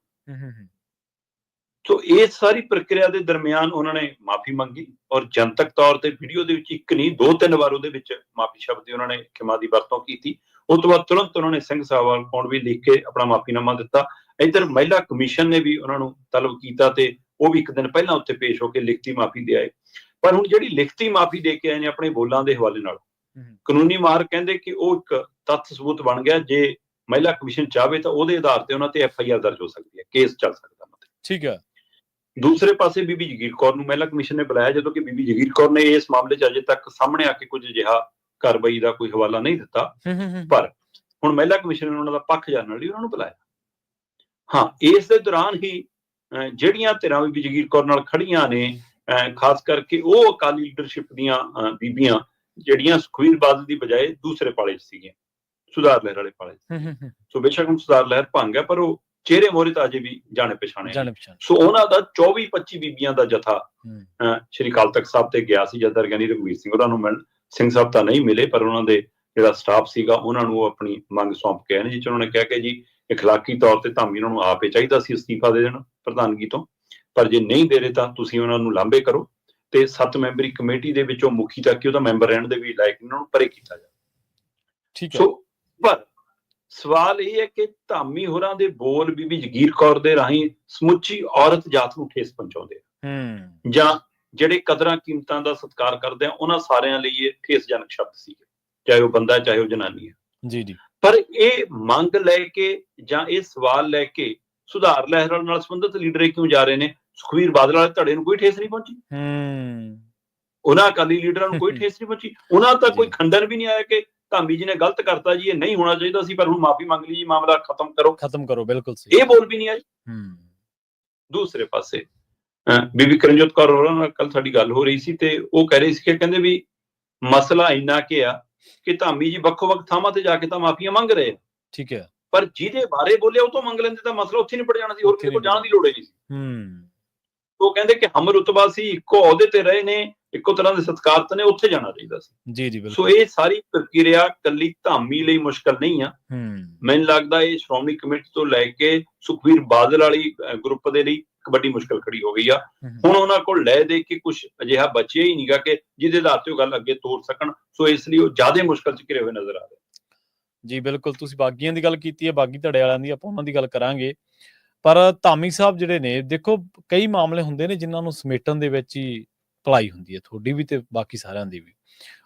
ਸੋ ਇਸ ਸਾਰੀ ਪ੍ਰਕਿਰਿਆ ਦੇ ਦਰਮਿਆਨ ਉਹਨਾਂ ਨੇ ਮਾਫੀ ਮੰਗੀ ਔਰ ਜਨਤਕ ਤੌਰ ਤੇ ਵੀਡੀਓ ਦੇ ਵਿੱਚ ਇੱਕ ਨਹੀਂ 2-3 ਵਾਰ ਉਹਦੇ ਵਿੱਚ ਮਾਫੀ ਸ਼ਬਦ ਦੀ ਉਹਨਾਂ ਨੇ ਖਿਮਾ ਦੀ ਵਰਤੋਂ ਕੀਤੀ। ਉਸ ਤੋਂ ਬਾਅਦ ਤੁਰੰਤ ਉਹਨਾਂ ਨੇ ਸਿੰਘ ਸਾਹਿਬਾਨ ਕੋਲ ਵੀ ਲਿਖ ਕੇ ਆਪਣਾ ਮਾਫੀਨਾਮਾ ਦਿੱਤਾ। ਇੱਧਰ ਮਹਿਲਾ ਕਮਿਸ਼ਨ ਨੇ ਵੀ ਉਹਨਾਂ ਨੂੰ ਤਲਬ ਕੀਤਾ ਤੇ ਉਹ ਵੀ ਇੱਕ ਦਿਨ ਪਹਿਲਾਂ ਉੱਥੇ ਪੇਸ਼ ਹੋ ਕੇ ਲਿਖਤੀ ਮਾਫੀ ਦੇ ਆਏ। ਪਰ ਹੁਣ ਜਿਹੜੀ ਲਿਖਤੀ ਮਾਫੀ ਦੇ ਕੇ ਆਏ ਨੇ ਆਪਣੇ ਬੋਲਾਂ ਦੇ ਹਵਾਲੇ ਨਾਲ, ਕਾਨੂੰਨੀ ਮਾਰ ਕਹਿੰਦੇ ਕਿ ਉਹ ਇੱਕ ਤੱਥ ਸਬੂਤ ਬਣ ਗਿਆ। ਜੇ ਮਹਿਲਾ ਕਮਿਸ਼ਨ ਚਾਹਵੇ ਤਾਂ ਉਹਦੇ ਆਧਾਰ ਤੇ ਉਹਨਾਂ ਤੇ FIR ਦਰਜ ਹੋ ਸਕਦੀ ਹੈ, ਕੇਸ ਚੱਲ ਸਕਦਾ। ਠੀਕ ਹੈ। ਦੂਸਰੇ ਪਾਸੇ ਬੀਬੀ ਜਗੀਰ ਕੌਰ ਨੂੰ ਮਹਿਲਾ ਕਮਿਸ਼ਨ ਨੇ ਬੁਲਾਇਆ, ਜਦੋਂ ਕਿ ਬੀਬੀ ਜਗੀਰ ਕੌਰ ਨੇ ਇਸ ਮਾਮਲੇ 'ਚ ਅਜੇ ਤੱਕ ਸਾਹਮਣੇ ਆ ਕੇ ਕੁਝ ਅਜਿਹਾ ਕਾਰਵਾਈ ਦਾ ਕੋਈ ਹਵਾਲਾ ਨਹੀਂ ਦਿੱਤਾ। ਪਰ ਹੁਣ ਮਹਿਲਾ ਕਮਿਸ਼ਨ ਨੇ ਉਹਨਾਂ ਦਾ ਪੱਖ ਜਾਣਨ ਲਈ ਉਹਨਾਂ ਨੂੰ ਬੁਲਾਇਆ। ਹਾਂ, ਇਸ ਦੇ ਦੌਰਾਨ ਹੀ ਜਿਹੜੀਆਂ ਧਿਰਾਂ ਬੀਬੀ ਜਗੀਰ ਕੌਰ ਨਾਲ ਖੜੀਆਂ ਨੇ, ਖਾਸ ਕਰਕੇ ਉਹ ਅਕਾਲੀ ਲੀਡਰਸ਼ਿਪ ਦੀਆਂ ਬੀਬੀਆਂ ਜਿਹੜੀਆਂ ਸੁਖਬੀਰ ਬਾਦਲ ਦੀ ਬਜਾਏ ਦੂਸਰੇ ਪਾਲੇ 'ਚ ਸੀਗੀਆਂ, ਸੁਧਾਰ ਲਹਿਰ ਵਾਲੇ ਪਾਲੇ 'ਚ। ਸੋ ਬੇਸ਼ੱਕ ਹੁਣ ਸੁਧਾਰ ਲਹਿਰ ਭੰਗ ਹੈ ਪਰ ਉਹ ਚਿਹਰੇ ਮੋਹਰੇ ਤਾਂ ਅਜੇ ਵੀ ਜਾਣੇ ਪਛਾਣੇ। ਸੋ ਉਹਨਾਂ ਦਾ 24-25 ਬੀਬੀਆਂ ਦਾ ਜਥਾ ਸ਼੍ਰੀ ਅਕਾਲ ਤਖਤ ਸਾਹਿਬ ਤੇ ਗਿਆ ਸੀ। ਜਥੇਦਾਰ ਗਿਆਨੀ ਰਘਵੀਰ ਸਿੰਘ ਉਹਨਾਂ ਨੂੰ ਮਿਲਣ ਸਿੰਘ ਸਾਹਿਬ ਤਾਂ ਨਹੀਂ ਮਿਲੇ, ਪਰ ਉਹਨਾਂ ਦੇ ਜਿਹੜਾ ਸਟਾਫ ਸੀਗਾ ਉਹਨਾਂ ਨੂੰ ਆਪਣੀ ਮੰਗ ਸੌਂਪ ਕੇ ਆਏ ਨੇ, ਜਿਸ 'ਚ ਉਹਨਾਂ ਨੇ ਕਿਹਾ ਕਿ ਜੀ ਇਖਲਾਕੀ ਤੌਰ ਤੇ ਧਾਮੀ ਉਹਨਾਂ ਨੂੰ ਆਪ ਹੀ ਚਾਹੀਦਾ ਸੀ ਅਸਤੀਫਾ ਦੇ ਦੇਣ ਪ੍ਰਧਾਨਗੀ ਤੋਂ, ਪਰ ਜੇ ਨਹੀਂ ਦੇ ਰਹੇ ਤਾਂ ਤੁਸੀਂ ਉਹਨਾਂ ਨੂੰ ਲਾਂਭੇ ਕਰੋ ਤੇ 7 ਮੈਂਬਰੀ ਕਮੇਟੀ ਦੇ ਵਿੱਚੋਂ ਮੁਖੀ ਤੱਕ ਉਹਦਾ ਮੈਂਬਰ ਰਹਿਣ ਦੇ ਵੀ ਲਾਇਕ ਉਹਨਾਂ ਨੂੰ ਪਰੇ ਕੀਤਾ ਜਾਵੇ। ਸੋ ਪਰ ਸਵਾਲ ਇਹ ਹੈ ਕਿ ਧਾਮੀ ਹੋਰਾਂ ਦੇ ਬੋਲ ਬੀਬੀ ਜਗੀਰ ਕੌਰ ਦੇ ਰਾਹੀਂ ਸਮੁੱਚੀ ਔਰਤ ਜਾਤ ਨੂੰ ਠੇਸ ਪਹੁੰਚਾਉਂਦੇ ਆ ਜਾਂ ਜਿਹੜੇ ਕਦਰਾਂ ਕੀਮਤਾਂ ਦਾ ਸਤਿਕਾਰ ਕਰਦੇ ਆ, ਉਹਨਾਂ ਸਾਰਿਆਂ ਲਈ ਇਹ ਠੇਸਜਨਕ ਸ਼ਬਦ ਸੀਗੇ, ਚਾਹੇ ਉਹ ਬੰਦਾ ਚਾਹੇ ਉਹ ਜਨਾਨੀ ਹੈ। ਜੀ ਜੀ। ਪਰ ਇਹ ਮੰਗ ਲੈ ਕੇ ਜਾਂ ਇਹ ਸਵਾਲ ਲੈ ਕੇ ਸੁਧਾਰ ਲਹਿਰ ਨਾਲ ਸੰਬੰਧਿਤ ਲੀਡਰ ਕਿਉਂ ਜਾ ਰਹੇ ਨੇ? ਸੁਖਬੀਰ ਬਾਦਲ ਵਾਲੇ ਧੜੇ ਨੂੰ ਕੋਈ ਠੇਸ ਨਹੀਂ ਪਹੁੰਚੀ, ਉਹਨਾਂ ਅਕਾਲੀ ਲੀਡਰਾਂ ਨੂੰ ਕੋਈ ਠੇਸ ਨਹੀਂ ਪਹੁੰਚੀ, ਉਹਨਾਂ ਦਾ ਕੋਈ ਖੰਡਨ ਵੀ ਨਹੀਂ ਆਇਆ ਕਿ ਧਾਮੀ ਜੀ ਨੇ ਗਲਤ ਕਰਤਾ ਜੀ, ਇਹ ਨਹੀਂ ਹੋਣਾ ਚਾਹੀਦਾ ਸੀ, ਪਰ ਹੁਣ ਮਾਫੀ ਮੰਗ ਲਈ ਜੀ, ਮਾਮਲਾ ਖਤਮ ਕਰੋ। ਬਿਲਕੁਲ ਇਹ ਬੋਲ ਵੀ ਨਹੀਂ ਆਈ। ਦੂਸਰੇ ਪਾਸੇ ਬੀਬੀ ਕਰਨਜੋਤ ਕੌਰ ਹੋਰਾਂ ਨਾਲ ਕੱਲ ਸਾਡੀ ਗੱਲ ਹੋ ਰਹੀ ਸੀ ਤੇ ਉਹ ਕਹਿ ਰਹੇ ਸੀ ਕਿ ਕਹਿੰਦੇ ਵੀ ਮਸਲਾ ਇੰਨਾ ਕਿ ਆ ਕਿ ਧਾਮੀ ਜੀ ਵੱਖੋ-ਵੱਖ ਥਾਵਾਂ ਤੇ ਜਾ ਕੇ ਤਾਂ ਮਾਫੀਆਂ ਮੰਗ ਰਹੇ ਆ, ਠੀਕ ਹੈ, ਪਰ ਜਿਹਦੇ ਬਾਰੇ ਬੋਲਿਆ ਉਹ ਤੋਂ ਮੰਗ ਲੈਂਦੇ ਤਾਂ ਮਸਲਾ ਉੱਥੇ ਨਿਪਟ ਜਾਣਾ ਸੀ, ਹੋਰ ਕਿਸੇ ਕੋਲ ਜਾਣ ਦੀ ਲੋੜ ਹੀ ਨਹੀਂ ਸੀ। ਉਹ ਕਹਿੰਦੇ ਕਿ ਹਮ ਰੁਤਬਾ ਸੀ, ਇੱਕੋ ਅਹੁਦੇ ਤੇ ਰਹੇ ਨੇ, ਇੱਕੋ ਤਰ੍ਹਾਂ ਦੇ ਸਤਿਕਾਰਤ ਨੇ, ਉੱਥੇ ਜਾਣਾ ਚਾਹੀਦਾ ਸੀ। ਜੀ ਜੀ। ਸੋ ਇਹ ਸਾਰੀ ਪ੍ਰਕਿਰਿਆ ਕੱਲੀ ਧਾਮੀ ਲਈ ਮੁਸ਼ਕਲ ਨਹੀਂ ਆ, ਮੈਨੂੰ ਲੱਗਦਾ ਇਹ ਸ਼੍ਰੋਮਣੀ ਕਮੇਟੀ ਤੋਂ ਲੈ ਕੇ ਸੁਖਬੀਰ ਬਾਦਲ ਵਾਲੀ ਗਰੁੱਪ ਦੇ ਲਈ ਵੱਡੀ ਮੁਸ਼ਕਲ ਖੜੀ ਹੋ ਗਈ ਆ। ਹੁਣ ਉਹਨਾਂ ਕੋਲ ਲੈ ਦੇ ਕੇ ਕੁਝ ਅਜਿਹਾ ਬਚਿਆ ਹੀ ਨਹੀਂਗਾ ਕਿ ਜਿਹਦੇ ਆਧਾਰ ਤੇ ਉਹ ਗੱਲ ਅੱਗੇ ਤੋਰ ਸਕਣ, ਸੋ ਇਸ ਲਈ ਉਹ ਜ਼ਿਆਦਾ ਮੁਸ਼ਕਲ ਚ ਘਿਰੇ ਹੋਏ ਨਜ਼ਰ ਆ ਰਹੇ। ਜੀ ਬਿਲਕੁਲ, ਤੁਸੀਂ ਬਾਗੀਆਂ ਦੀ ਗੱਲ ਕੀਤੀ ਹੈ, ਬਾਗੀ ਧੜੇ ਵਾਲਿਆਂ ਦੀ, ਆਪਾਂ ਉਹਨਾਂ ਦੀ ਗੱਲ ਕਰਾਂਗੇ। ਪਰ ਧਾਮੀ ਸਾਹਿਬ ਜਿਹੜੇ ਨੇ, ਦੇਖੋ ਕਈ ਮਾਮਲੇ ਹੁੰਦੇ ਨੇ ਜਿਨ੍ਹਾਂ ਨੂੰ ਸਮੇਟਣ ਦੇ ਵਿੱਚ ਹੀ ਭਲਾਈ ਹੁੰਦੀ ਹੈ, ਤੁਹਾਡੀ ਵੀ ਤੇ ਬਾਕੀ ਸਾਰਿਆਂ ਦੀ ਵੀ।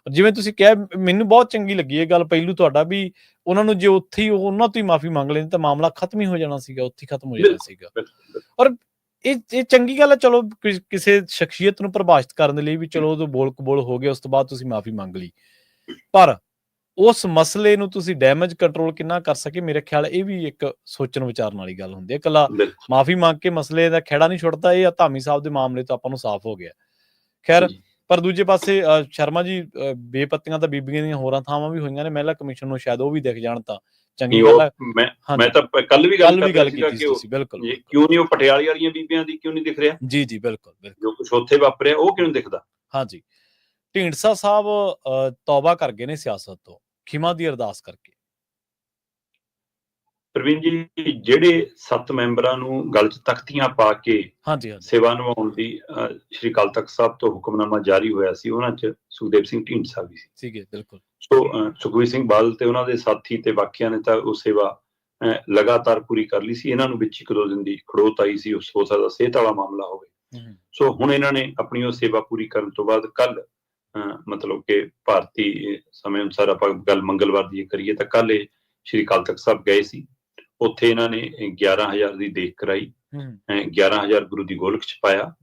ਜਿਵੇਂ ਤੁਸੀਂ ਕਿਹਾ, ਮੈਨੂੰ ਬਹੁਤ ਚੰਗੀ ਲੱਗੀ ਇਹ ਗੱਲ ਪਹਿਲੂ ਤੁਹਾਡਾ ਵੀ, ਉਹਨਾਂ ਨੂੰ ਜੇ ਉੱਥੇ ਹੀ ਉਹਨਾਂ ਤੋਂ ਹੀ ਮਾਫੀ ਮੰਗ ਲੈਂਦੇ ਤਾਂ ਮਾਮਲਾ ਖਤਮ ਹੀ ਹੋ ਜਾਣਾ ਸੀਗਾ, ਉੱਥੇ ਹੀ ਖਤਮ ਹੋ ਜਾਣਾ ਸੀਗਾ। ਔਰ ਇਹ ਚੰਗੀ ਗੱਲ ਹੈ, ਚਲੋ ਕਿਸੇ ਸ਼ਖਸੀਅਤ ਨੂੰ ਪ੍ਰਭਾਸ਼ਿਤ ਕਰਨ ਦੇ ਲਈ ਵੀ ਚਲੋ ਉਦੋਂ ਬੋਲ ਕਬੋਲ ਹੋ ਗਿਆ, ਉਸ ਤੋਂ ਬਾਅਦ ਤੁਸੀਂ ਮਾਫੀ ਮੰਗ ਲਈ, ਪਰ ਉਸ ਮਸਲੇ ਨੂੰ ਤੁਸੀਂ ਡੈਮੇਜ ਕੰਟਰੋਲ ਕਿੰਨਾ ਕਰ ਸਕੇ, ਮੇਰੇ ਖਿਆਲ ਇਹ ਵੀ ਇੱਕ ਸੋਚਣ ਵਿਚਾਰਨ ਵਾਲੀ ਗੱਲ ਹੁੰਦੀ ਹੈ। ਇਕੱਲਾ ਮਾਫੀ ਮੰਗ ਕੇ ਮਸਲੇ ਦਾ ਖਹਿੜਾ ਨਹੀਂ ਛੁੱਟਦਾ, ਇਹ ਧਾਮੀ ਸਾਹਿਬ ਦੇ ਮਾਮਲੇ ਤੋਂ ਆਪਾਂ ਨੂੰ ਸਾਫ਼ ਹੋ ਗਿਆ। ਖੈਰ, ਪਰ ਦੂਜੇ ਪਾਸੇ ਸ਼ਰਮਾ ਜੀ, ਬੇਪੱਤੀਆਂ ਤਾਂ ਬੀਬੀਆਂ ਦੀਆਂ ਹੋਰਾਂ ਥਾਵਾਂ ਵੀ ਹੋਈਆਂ ਨੇ, ਮਹਿਲਾ ਕਮਿਸ਼ਨ ਨੂੰ ਸ਼ਾਇਦ ਉਹ ਵੀ ਦਿਖ ਜਾਣ ਤਾਂ ਚੰਗੀ ਗੱਲ ਹੈ। ਮੈਂ ਤਾਂ ਕੱਲ ਵੀ ਗੱਲ ਕੀਤੀ ਸੀ ਤੁਸੀਂ, ਬਿਲਕੁਲ, ਕਿਉਂ ਨਹੀਂ ਉਹ ਪਟਿਆਲੇ ਵਾਲੀਆਂ ਬੀਬੀਆਂ ਦੀ ਕਿਉਂ ਨਹੀਂ ਦਿਖ ਰਿਹਾ? ਜੀ ਜੀ ਬਿਲਕੁਲ, ਜੋ ਕੁਝ ਉੱਥੇ ਵਾਪਰਿਆ ਉਹ ਕਿਉਂ ਦਿਖਦਾ? ਹਾਂਜੀ, ਢੀਂਡਸਾ ਸਾਹਿਬ ਤੌਬਾ ਕਰ ਗਏ ਨੇ ਸਿਆਸਤ ਤੋਂ, ਖਿਮਾ ਦੀ ਅਰਦਾਸ ਕਰਕੇ। ਪ੍ਰਵੀਨ ਜੀ, ਜਿਹੜੇ 7 ਮੈਂਬਰਾਂ ਨੂੰ ਗੱਲ 'ਚ ਤਖਤੀਆਂ ਪਾ ਕੇ ਸੇਵਾ ਨਿਭਾਉਣ ਦੀ ਸ਼੍ਰੀ ਅਕਾਲ ਤਖਤ ਸਾਹਿਬ ਤੋਂ ਹੁਕਮਨਾਮਾ ਜਾਰੀ ਹੋਇਆ ਸੀ, ਉਹਨਾਂ 'ਚ ਸੁਖਦੇਵ ਸਿੰਘ ਢੀਂਡਸਾ ਵੀ ਸੀਗੇ। ਬਿਲਕੁਲ। ਸੋ ਸੁਖਬੀਰ ਸਿੰਘ ਬਾਦਲ ਤੇ ਉਹਨਾਂ ਦੇ ਸਾਥੀ ਤੇ ਬਾਕੀਆਂ ਨੇ ਤਾਂ ਉਹ ਸੇਵਾ ਲਗਾਤਾਰ ਪੂਰੀ ਕਰ ਲਈ ਸੀ। ਇਹਨਾਂ ਨੂੰ ਵਿੱਚ 1-2 ਦਿਨ ਦੀ ਖੜੋਤ ਆਈ ਸੀ, ਉਸ ਹੋ ਸਕਦਾ ਸਿਹਤ ਵਾਲਾ ਮਾਮਲਾ ਹੋਵੇ। ਸੋ ਹੁਣ ਇਹਨਾਂ ਨੇ ਆਪਣੀ ਉਹ ਸੇਵਾ ਪੂਰੀ ਕਰਨ ਤੋਂ ਬਾਅਦ ਕੱਲ, ਮਤਲਬ ਕਿ ਭਾਰਤੀ ਸਮੇਂ ਅਨੁਸਾਰ ਆਪਾਂ ਗੱਲ ਮੰਗਲਵਾਰ ਦੀ ਕਰੀਏ ਤਾਂ ਕੱਲ ਇਹ ਸ਼੍ਰੀ ਅਕਾਲ ਤਖਤ ਸਾਹਿਬ ਗਏ ਸੀ। ਉੱਥੇ ਇਹਨਾਂ ਨੇ 11,000 ਦੀ ਦੇਖ ਕਰਾਈ, 11,000 ਗੁਰੂ ਦੀ ਗੋਲਕ ਚ ਪਾਇਆ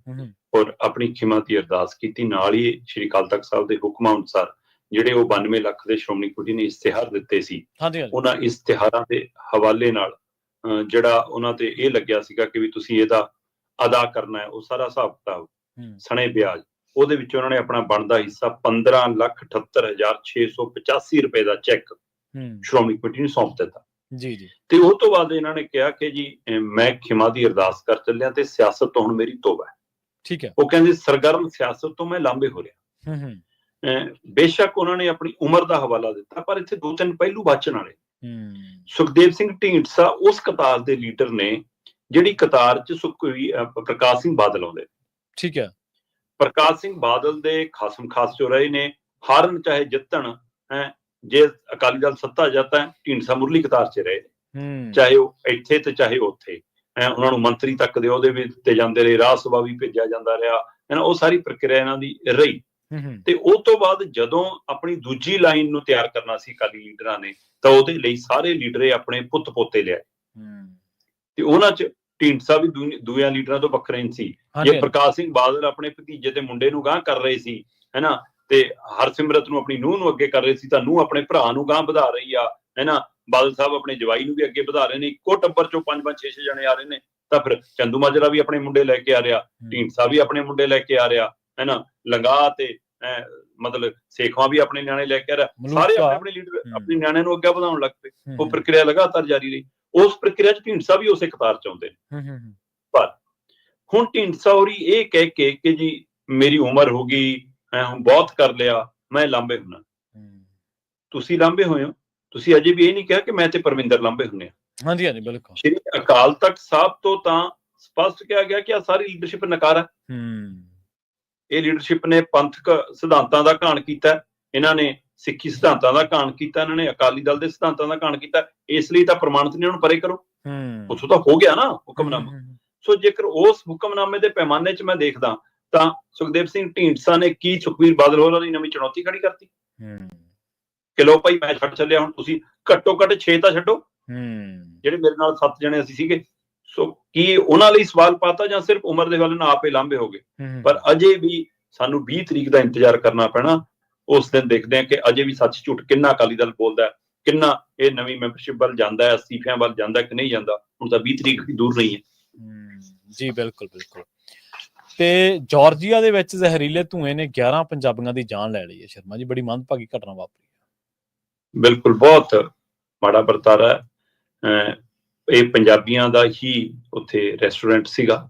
ਔਰ ਆਪਣੀ ਖਿਮਾ ਦੀ ਅਰਦਾਸ ਕੀਤੀ। ਨਾਲ ਹੀ ਸ਼੍ਰੀ ਅਕਾਲ ਤਖਤ ਸਾਹਿਬ ਦੇ ਹੁਕਮਾਂ ਅਨੁਸਾਰ ਜਿਹੜੇ ਉਹ 92 ਲੱਖ ਦੇ ਸ਼੍ਰੋਮਣੀ ਕਮੇਟੀ ਨੇ ਇਸ਼ਤਿਹਾਰ ਦਿੱਤੇ ਸੀ, ਉਹਨਾਂ ਇਸ਼ਤਿਹਾਰਾਂ ਦੇ ਹਵਾਲੇ ਨਾਲ ਜਿਹੜਾ ਉਹਨਾਂ ਤੇ ਇਹ ਲੱਗਿਆ ਸੀਗਾ ਕਿ ਵੀ ਤੁਸੀਂ ਇਹਦਾ ਅਦਾ ਕਰਨਾ ਹੈ, ਉਹ ਸਾਰਾ ਹਿਸਾਬ ਕਿਤਾਬ ਸਣੇ ਵਿਆਜ, ਉਹਦੇ ਵਿੱਚ ਉਹਨਾਂ ਨੇ ਆਪਣਾ ਬਣਦਾ ਹਿੱਸਾ 15,78,685 ਰੁਪਏ ਦਾ ਚੈੱਕ ਸ਼੍ਰੋਮਣੀ ਕਮੇਟੀ ਨੂੰ ਸੌਂਪ ਦਿੱਤਾ। ਜੀ ਜੀ। ਤੇ ਉਹ ਤੋਂ ਬਾਅਦ ਇਹਨਾਂ ਨੇ ਕਿਹਾ ਕਿ ਜੀ ਮੈਂ ਖਿਮਾ ਦੀ ਅਰਦਾਸ ਕਰ ਚੱਲਿਆ ਤੇ ਸਿਆਸਤ ਤੋਂ ਹੁਣ ਮੇਰੀ ਤੋਬਾ ਹੈ। ਠੀਕ ਹੈ। ਉਹ ਕਹਿੰਦੇ ਸਰਗਰਮ ਸਿਆਸਤ ਤੋਂ ਮੈਂ ਲਾਂਭੇ ਹੋ ਰਿਹਾ। ਬੇਸ਼ੱਕ ਉਹਨਾਂ ਨੇ ਆਪਣੀ ਉਮਰ ਦਾ ਹਵਾਲਾ ਦਿੱਤਾ, ਪਰ ਇੱਥੇ 2-3 ਪਹਿਲੂ ਵਾਚਣ ਵਾਲੇ। ਸੁਖਦੇਵ ਸਿੰਘ ਢੀਂਡਸਾ ਉਸ ਕਤਾਰ ਦੇ ਲੀਡਰ ਨੇ ਜਿਹੜੀ ਕਤਾਰ ਚ ਪ੍ਰਕਾਸ਼ ਸਿੰਘ ਬਾਦਲ ਆਉਂਦੇ। ਠੀਕ ਹੈ। ਪ੍ਰਕਾਸ਼ ਸਿੰਘ ਬਾਦਲ ਦੇ ਖਾਸਮ ਖਾਸ ਜੋ ਰਹੇ ਨੇ, ਹਾਰਨ ਚਾਹੇ ਜਿੱਤਣ, ਜੇ ਅਕਾਲੀ ਦਲ ਸੱਤਾ ਜਾਂਦਾ, ਢੀਂਡਸਾ ਮੁਰਲੀ ਕਤਾਰ ਚ ਰਹੇ, ਚਾਹੇ ਉਹ ਇੱਥੇ ਤੇ ਚਾਹੇ ਉੱਥੇ। ਉਹਨਾਂ ਨੂੰ ਮੰਤਰੀ ਤੱਕ ਦੇ ਉਹਦੇ ਵੀ ਦਿੱਤੇ ਜਾਂਦੇ ਰਹੇ, ਰਾਜ ਸਭਾ ਵੀ ਭੇਜਿਆ ਜਾਂਦਾ ਰਿਹਾ, ਉਹ ਸਾਰੀ ਪ੍ਰਕਿਰਿਆ ਇਹਨਾਂ ਦੀ ਰਹੀ। ਤੇ ਉਹ ਤੋਂ ਬਾਅਦ ਜਦੋਂ ਆਪਣੀ ਦੂਜੀ ਲਾਈਨ ਨੂੰ ਤਿਆਰ ਕਰਨਾ ਸੀ ਅਕਾਲੀ ਲੀਡਰਾਂ ਨੇ, ਤਾਂ ਉਹਦੇ ਲਈ ਸਾਰੇ ਲੀਡਰੇ ਆਪਣੇ ਪੁੱਤ ਪੋਤੇ ਲਿਆਏ ਤੇ ਉਹਨਾਂ ਚ ਢੀਂਡਸਾ ਵੀ ਦੂਜਿਆਂ ਲੀਡਰਾਂ ਤੋਂ ਵੱਖਰੇ ਨਹੀਂ ਸੀ। ਜੇ ਪ੍ਰਕਾਸ਼ ਸਿੰਘ ਬਾਦਲ ਆਪਣੇ ਭਤੀਜੇ ਤੇ ਮੁੰਡੇ ਨੂੰ ਗਾਂਹ ਕਰ ਰਹੇ ਸੀ, ਹੈਨਾ, ਤੇ ਹਰਸਿਮਰਤ ਨੂੰ ਆਪਣੀ ਨੂੰਹ ਨੂੰ ਅੱਗੇ ਕਰ ਰਹੇ ਸੀ, ਤਾਂ ਨੂੰਹ ਆਪਣੇ ਭਰਾ ਨੂੰ ਗਾਂਹ ਵਧਾ ਰਹੀ ਆ, ਹੈਨਾ। ਬਾਦਲ ਸਾਹਿਬ ਆਪਣੇ ਜਵਾਈ ਨੂੰ ਵੀ ਅੱਗੇ ਵਧਾ ਰਹੇ ਨੇ, ਇੱਕੋ ਟੱਬਰ ਚੋਂ 5-5 6-6 ਜਣੇ ਆ ਰਹੇ ਨੇ, ਤਾਂ ਫਿਰ ਚੰਦੂ ਮਾਜਰਾ ਵੀ ਆਪਣੇ ਮੁੰਡੇ ਲੈ ਕੇ ਆ ਰਿਹਾ, ਢੀਂਡਸਾ ਵੀ ਆਪਣੇ ਮੁੰਡੇ ਲੈ ਕੇ ਆ ਰਿਹਾ, ਹੈਨਾ, ਲੰਗਾ ਤੇ ਮਤਲਬ ਸੇਖਵਾਂ ਵੀ ਆਪਣੇ ਨਿਆਣੇ ਲੈ ਕੇ ਆ ਰਿਹਾ, ਸਾਰੇ ਆਪਣੇ ਲੀਡਰ ਆਪਣੇ ਨਿਆਣਿਆਂ ਨੂੰ ਅੱਗੇ ਵਧਾਉਣ ਲੱਗ ਪਏ। ਉਹ ਪ੍ਰਕਿਰਿਆ ਲਗਾਤਾਰ ਜਾਰੀ ਰਹੀ। ਉਸ ਪ੍ਰਕਿਰਿਆ ਚ ਢੀਂਡਸਾ ਵੀ ਉਸੇ ਕਤਾਰ ਚ ਆਉਂਦੇ ਨੇ। ਪਰ ਹੁਣ ਢੀਂਡਸਾ ਹੋਰੀ ਇਹ ਕਹਿ ਕੇ ਕਿ ਜੀ ਮੇਰੀ ਉਮਰ ਹੋ ਗਈ, ਮੈਂ ਹੁਣ ਬਹੁਤ ਕਰ ਲਿਆ, ਮੈਂ ਲਾਂਭੇ ਹੋਣਾ। ਤੁਸੀਂ ਲਾਂਭੇ ਹੋਏ ਹੋ, ਤੁਸੀਂ ਅਜੇ ਵੀ ਇਹ ਨਹੀਂ ਕਿਹਾ ਕਿ ਮੈਂ ਤੇ ਪਰਮਿੰਦਰ ਲਾਂਭੇ ਹੁੰਨੇ ਆ। ਹਾਂਜੀ ਹਾਂਜੀ ਬਿਲਕੁਲ। ਸ਼੍ਰੀ ਅਕਾਲ ਤਖਤ ਸਾਹਿਬ ਤੋਂ ਤਾਂ ਸਪਸ਼ਟ ਕਿਹਾ ਗਿਆ ਕਿ ਆ ਸਾਰੀ ਲੀਡਰਸ਼ਿਪ ਨਕਾਰ ਹੈ। ਇਹ ਲੀਡਰਸ਼ਿਪ ਨੇ ਪੰਥਕ ਸਿਧਾਂਤਾਂ ਦਾ ਘਾਣ ਕੀਤਾ, ਇਹਨਾਂ ਨੇ ਸਿੱਖੀ ਸਿਧਾਂਤਾਂ ਦਾ ਘਾਣ ਕੀਤਾ, ਇਹਨਾਂ ਨੇ ਅਕਾਲੀ ਦਲ ਦੇ ਸਿਧਾਂਤਾਂ ਦਾ ਘਾਣ ਕੀਤਾ। ਇਸ ਲਈ ਤਾਂ ਪ੍ਰਮਾਣਿਤ ਨੇ ਉਹਨੂੰ ਪਰੇ ਕਰੋ। ਉੱਥੋਂ ਤਾਂ ਹੋ ਗਿਆ ਨਾ ਹੁਕਮਨਾਮਾ। ਸੋ ਜੇਕਰ ਉਸ ਹੁਕਮਨਾਮੇ ਦੇ ਪੈਮਾਨੇ 'ਚ ਮੈਂ ਦੇਖਦਾ ਤਾਂ ਸੁਖਦੇਵ ਸਿੰਘ ਢੀਂਡਸਾ ਨੇ ਕੀ ਸੁਖਬੀਰ ਬਾਦਲ ਹੋਰਾਂ ਦੀ ਨਵੀਂ ਚੁਣੌਤੀ ਖੜੀ ਕਰਤੀ ਕਿ ਲੋ ਭਾਈ ਮੈਂ ਛੱਡ ਚੱਲਿਆ, ਹੁਣ ਤੁਸੀਂ ਘੱਟੋ ਘੱਟ 6 ਤਾਂ ਛੱਡੋ। ਜਿਹੜੇ ਮੇਰੇ ਨਾਲ 7 ਜਣੇ ਅਸੀਂ ਸੀਗੇ, ਸੋ ਕੀ ਉਹਨਾਂ ਲਈ ਸਵਾਲ ਪਾਤਾ ਜਾਂ ਸਿਰਫ ਉਮਰ ਦੇ ਵੱਲ ਨਾ ਆਪੇ ਲਾਂਭੇ ਹੋ ਗਏ? ਪਰ ਅਜੇ ਵੀ ਸਾਨੂੰ 20 ਤਰੀਕ ਦਾ ਇੰਤਜ਼ਾਰ ਕਰਨਾ ਪੈਣਾ। ਉਸ ਦਿਨ ਦੇਖਦੇ ਹਾਂ ਕਿ ਅਜੇ ਵੀ ਸੱਚ ਝੂਠ ਕਿੰਨਾ ਅਕਾਲੀ ਦਲ ਬੋਲਦਾ ਹੈ, ਕਿੰਨਾ ਇਹ ਨਵੀਂ ਮੈਂਬਰਸ਼ਿਪ ਵੱਲ ਜਾਂਦਾ ਹੈ, ਅਸਤੀਫਿਆਂ ਵੱਲ ਜਾਂਦਾ ਕਿ ਨਹੀਂ ਜਾਂਦਾ। ਹੁਣ ਤਾਂ 20 ਤਰੀਕ ਵੀ ਦੂਰ ਨਹੀਂ ਹੈ। ਜੀ ਬਿਲਕੁਲ ਬਿਲਕੁਲ। ਤੇ ਜਾਰਜੀਆ ਦੇ ਵਿੱਚ ਜ਼ਹਿਰੀਲੇ ਧੂਏ ਨੇ 11 ਪੰਜਾਬੀਆਂ ਦੀ ਜਾਨ ਲੈ ਲਈ ਹੈ ਸ਼ਰਮਾ ਜੀ, ਬੜੀ ਮੰਦਭਾਗੀ ਘਟਨਾ ਵਾਪਰੀ ਹੈ। ਬਿਲਕੁਲ, ਬਹੁਤ ਮਾੜਾ ਵਰਤਾਰਾ ਹੈ। ਇਹ ਪੰਜਾਬੀਆਂ ਦਾ ਹੀ ਉੱਥੇ ਰੈਸਟੋਰੈਂਟ ਸੀਗਾ।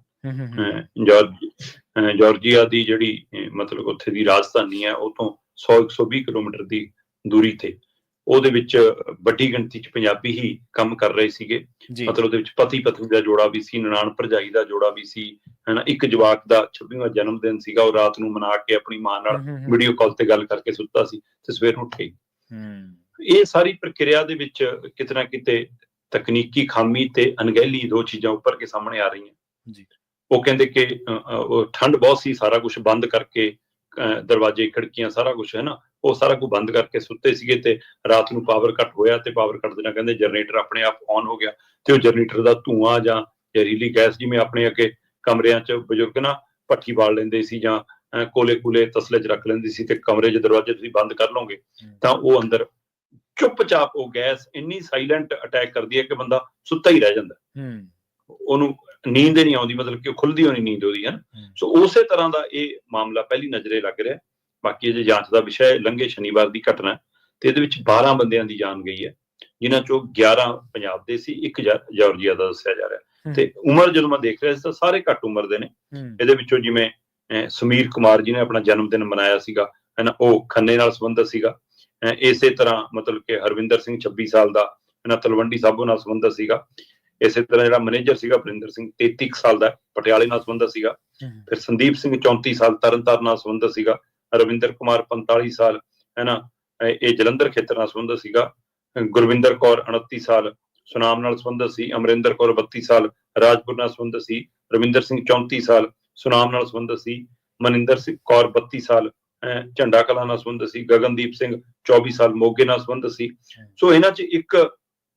ਜਾਰਜੀਆ ਦੀ ਜਿਹੜੀ ਮਤਲਬ ਉੱਥੇ ਦੀ ਰਾਜਧਾਨੀ ਹੈ, ਉਹ ਤੋਂ 100-120 ਕਿਲੋਮੀਟਰ ਦੀ ਦੂਰੀ ਤੇ, ਉਹਦੇ ਵਿੱਚ ਵੱਡੀ ਗਿਣਤੀ 'ਚ ਪੰਜਾਬੀ ਹੀ ਕੰਮ ਕਰ ਰਹੇ ਸੀਗੇ। ਮਤਲਬ ਉਹਦੇ ਵਿੱਚ ਪਤੀ ਪਤਨੀ ਦਾ ਜੋੜਾ ਵੀ ਸੀ, ਨਨਾਣ ਭਰਜਾਈ ਦਾ ਜੋੜਾ ਵੀ ਸੀ, ਹਨਾ। ਇੱਕ ਜਵਾਕ ਦਾ 26ਵਾਂ ਜਨਮ ਦਿਨ ਸੀਗਾ, ਉਹ ਰਾਤ ਨੂੰ ਮਨਾ ਕੇ ਆਪਣੀ ਮਾਂ ਨਾਲ ਵੀਡੀਓ ਕਾਲ ਤੇ ਗੱਲ ਕਰਕੇ ਸੁੱਤਾ ਸੀ ਤੇ ਸਵੇਰ ਨੂੰ ਉੱਠ ਗਈ। ਇਹ ਸਾਰੀ ਪ੍ਰਕਿਰਿਆ ਦੇ ਵਿੱਚ ਕਿਤੇ ਨਾ ਕਿਤੇ ਤਕਨੀਕੀ ਖਾਮੀ ਤੇ ਅਣਗਹਿਲੀ, ਦੋ ਚੀਜ਼ਾਂ ਉੱਪਰ ਕੇ ਸਾਹਮਣੇ ਆ ਰਹੀਆਂ। ਉਹ ਕਹਿੰਦੇ ਕਿ ਠੰਡ ਬਹੁਤ ਸੀ, ਸਾਰਾ ਕੁਝ ਬੰਦ ਕਰਕੇ, ਦਰਵਾਜ਼ੇ ਖਿੜਕੀਆਂ ਸਾਰਾ ਕੁਝ ਹੈ ਨਾ, ਉਹ ਸਾਰਾ ਕੁਝ ਬੰਦ ਕਰਕੇ ਸੁੱਤੇ ਸੀਗੇ ਤੇ ਰਾਤ ਨੂੰ ਪਾਵਰ ਕੱਟ ਹੋਇਆ ਤੇ ਪਾਵਰ ਕੱਟ ਦੇ ਨਾਲ ਕਹਿੰਦੇ ਜਨਰੇਟਰ ਆਪਣੇ ਆਪ ਔਨ ਹੋ ਗਿਆ ਤੇ ਉਹ ਜਨਰੇਟਰ ਦਾ ਧੂਆਂ ਜਾਂ ਜ਼ਹਿਰੀਲੀ ਗੈਸ, ਜਿਵੇਂ ਆਪਣੇ ਅੱਗੇ ਕਮਰਿਆਂ 'ਚ ਬਜ਼ੁਰਗ ਨਾ ਭੱਠੀ ਬਾਲ ਲੈਂਦੇ ਸੀ ਜਾਂ ਕੋਲੇ ਕੂਲੇ ਤਸਲੇ 'ਚ ਰੱਖ ਲੈਂਦੇ ਸੀ, ਤੇ ਕਮਰੇ 'ਚ ਦਰਵਾਜ਼ੇ ਤੁਸੀਂ ਬੰਦ ਕਰ ਲਓਗੇ ਤਾਂ ਉਹ ਅੰਦਰ ਚੁੱਪਚਾਪ ਉਹ ਗੈਸ ਇੰਨੀ ਸਾਇਲੈਂਟ ਅਟੈਕ ਕਰਦੀ ਹੈ ਕਿ ਬੰਦਾ ਸੁੱਤਾ ਹੀ ਰਹਿ ਜਾਂਦਾ, ਉਹਨੂੰ ਨੀਂਦ ਹੀ ਨਹੀਂ ਆਉਂਦੀ, ਮਤਲਬ ਕਿ ਉਹ ਖੁੱਲਦੀ ਹੋਣੀ ਨੀਂਦ ਉਹਦੀ ਹੈ। ਸੋ ਉਸੇ ਤਰ੍ਹਾਂ ਦਾ ਇਹ ਮਾਮਲਾ ਪਹਿਲੀ ਨਜ਼ਰੇ ਲੱਗ ਰਿਹਾ। ਬਾਕੀ ਅਜੇ ਜਾਂਚ ਦਾ ਵਿਸ਼ਾ ਹੈ। ਲੰਘੇ ਸ਼ਨੀਵਾਰ ਦੀ ਘਟਨਾ ਤੇ ਇਹਦੇ ਵਿੱਚ 12 ਬੰਦਿਆਂ ਦੀ ਜਾਨ ਗਈ ਹੈ, ਜਿਨ੍ਹਾਂ ਚੋਂ 11 ਪੰਜਾਬ ਦੇ ਸੀ, ਇੱਕ ਜਾਰਜੀਆ ਦਾ ਦੱਸਿਆ ਜਾ ਰਿਹਾ। ਤੇ ਉਮਰ ਜਦੋਂ ਮੈਂ ਦੇਖ ਰਿਹਾ ਸੀ ਤਾਂ ਸਾਰੇ ਘੱਟ ਉਮਰ ਦੇ ਨੇ। ਇਹਦੇ ਵਿੱਚੋਂ ਜਿਵੇਂ ਸਮੀਰ ਕੁਮਾਰ ਜੀ ਨੇ ਆਪਣਾ ਜਨਮ ਦਿਨ ਮਨਾਇਆ ਸੀਗਾ, ਹਨਾ, ਉਹ ਖੰਨੇ ਨਾਲ ਸੰਬੰਧਿਤ ਸੀਗਾ। ਇਸੇ ਤਰ੍ਹਾਂ ਮਤਲਬ ਕਿ ਹਰਵਿੰਦਰ ਸਿੰਘ 26 ਸਾਲ ਦਾ, ਹਨਾ, ਤਲਵੰਡੀ ਸਾਬੋ ਨਾਲ ਸੰਬੰਧਿਤ ਸੀਗਾ। ਇਸੇ ਤਰ੍ਹਾਂ ਜਿਹੜਾ ਮੈਨੇਜਰ ਸੀਗਾ ਵਰਿੰਦਰ ਸਿੰਘ 33 ਸਾਲ ਦਾ, ਪਟਿਆਲੇ ਨਾਲ ਸੰਬੰਧਿਤ ਸੀਗਾ। ਫਿਰ ਸੰਦੀਪ ਸਿੰਘ 34 ਸਾਲ ਤਰਨਤਾਰਨ ਨਾਲ ਸੰਬੰਧਿਤ ਸੀਗਾ। ਰਵਿੰਦਰ ਕੁਮਾਰ 45 ਸਾਲ, ਹੈ ਨਾ, ਇਹ ਜਲੰਧਰ ਖੇਤਰ ਨਾਲ ਸੰਬੰਧਿਤ ਸੀਗਾ। ਗੁਰਵਿੰਦਰ ਕੌਰ 29 ਸਾਲ ਸੁਨਾਮ ਨਾਲ ਸੰਬੰਧਿਤ ਸੀ। ਅਮਰਿੰਦਰ ਕੌਰ 32 ਸਾਲ ਰਾਜਪੁਰ ਨਾਲ ਸੰਬੰਧਿਤ ਸੀ। ਰਵਿੰਦਰ ਸਿੰਘ 34 ਸਾਲ ਸੁਨਾਮ ਨਾਲ ਸੰਬੰਧਿਤ ਸੀ। ਮਨਿੰਦਰ ਸਿੰਘ ਕੌਰ 32 ਸਾਲ ਝੰਡਾ ਕਲਾਂ ਨਾਲ ਸੰਬੰਧਿਤ ਸੀ। ਗਗਨਦੀਪ ਸਿੰਘ 24 ਸਾਲ ਮੋਗੇ ਨਾਲ ਸੰਬੰਧਿਤ ਸੀ। ਸੋ ਇਹਨਾਂ 'ਚ ਇੱਕ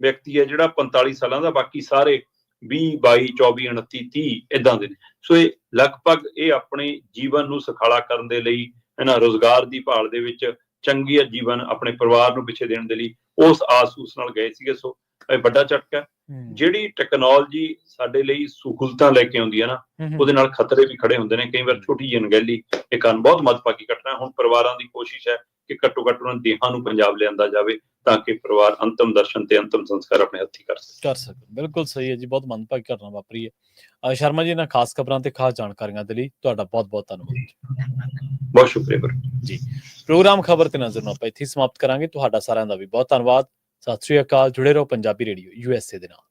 ਵਿਅਕਤੀ ਹੈ ਜਿਹੜਾ 45 ਸਾਲਾਂ ਦਾ, ਬਾਕੀ ਸਾਰੇ 20, 22, 24, 29, 30 ਏਦਾਂ ਦੇ ਨੇ। ਸੋ ਇਹ ਲਗਭਗ ਇਹ ਆਪਣੇ ਜੀਵਨ ਨੂੰ ਸੁਖਾਲਾ ਕਰਨ ਦੇ ਲਈ, ਇਹਨਾਂ ਰੋਜ਼ਗਾਰ ਦੀ ਭਾਲ ਦੇ ਵਿੱਚ, ਚੰਗੀ ਜੀਵਨ ਆਪਣੇ ਪਰਿਵਾਰ ਨੂੰ ਪਿੱਛੇ ਦੇਣ ਦੇ ਲਈ ਉਸ ਆਸ-ਊਸ ਨਾਲ ਗਏ ਸੀਗੇ। ਸੋ ਇਹ ਵੱਡਾ ਝਟਕਾ। ਜਿਹੜੀ ਟੈਕਨੋਲੋਜੀ ਸਾਡੇ ਲਈ ਸਹੂਲਤਾਂ ਲੈ ਕੇ ਆਉਂਦੀ ਹੈ ਨਾ, ਉਹਦੇ ਨਾਲ ਖਤਰੇ ਵੀ ਖੜੇ ਹੁੰਦੇ ਨੇ। ਕਈ ਵਾਰ ਛੋਟੀ ਜਿਹੀ ਅਣਗਹਿਲੀ ਇਹ ਕਾਰਨ ਬਹੁਤ ਮੱਦਭਾਗੀ ਘਟਨਾ। ਹੁਣ ਪਰਿਵਾਰਾਂ ਦੀ ਕੋਸ਼ਿਸ਼ ਹੈ ਕਿ ਘੱਟੋ ਘੱਟ ਉਹਨਾਂ ਦੇਹਾਂ ਨੂੰ ਪੰਜਾਬ ਲਿਆਂਦਾ ਜਾਵੇ ਤਾਂ ਕਿ ਪਰਿਵਾਰ ਅੰਤਮ ਦਰਸ਼ਨ ਤੇ ਅੰਤਮ ਸੰਸਕਾਰ ਆਪਣੇ ਹੱਥੀਂ ਕਰ ਸਕੇ। ਬਿਲਕੁਲ ਸਹੀ ਹੈ ਜੀ, ਬਹੁਤ ਮੰਦਭਾਗੀ ਘਟਨਾ ਵਾਪਰੀ ਹੈ। ਸ਼ਰਮਾ ਜੀ, ਇਹਨਾਂ ਖਾਸ ਖਬਰਾਂ ਤੇ ਖਾਸ ਜਾਣਕਾਰੀਆਂ ਦੇ ਲਈ ਤੁਹਾਡਾ ਬਹੁਤ ਬਹੁਤ ਧੰਨਵਾਦ। ਬਹੁਤ ਸ਼ੁਕਰੀਆ ਜੀ। ਪ੍ਰੋਗਰਾਮ ਖਬਰ ਤੇ ਨਜ਼ਰ ਨੂੰ ਆਪਾਂ ਇੱਥੇ ਸਮਾਪਤ ਕਰਾਂਗੇ। ਤੁਹਾਡਾ ਸਾਰਿਆਂ ਦਾ ਵੀ ਬਹੁਤ ਧੰਨਵਾਦ। ਸਤਿ ਸ੍ਰੀ ਅਕਾਲ। ਜੁੜੇ ਰਹੋ ਪੰਜਾਬੀ ਰੇਡੀਓ USA ਦੇ ਨਾਲ।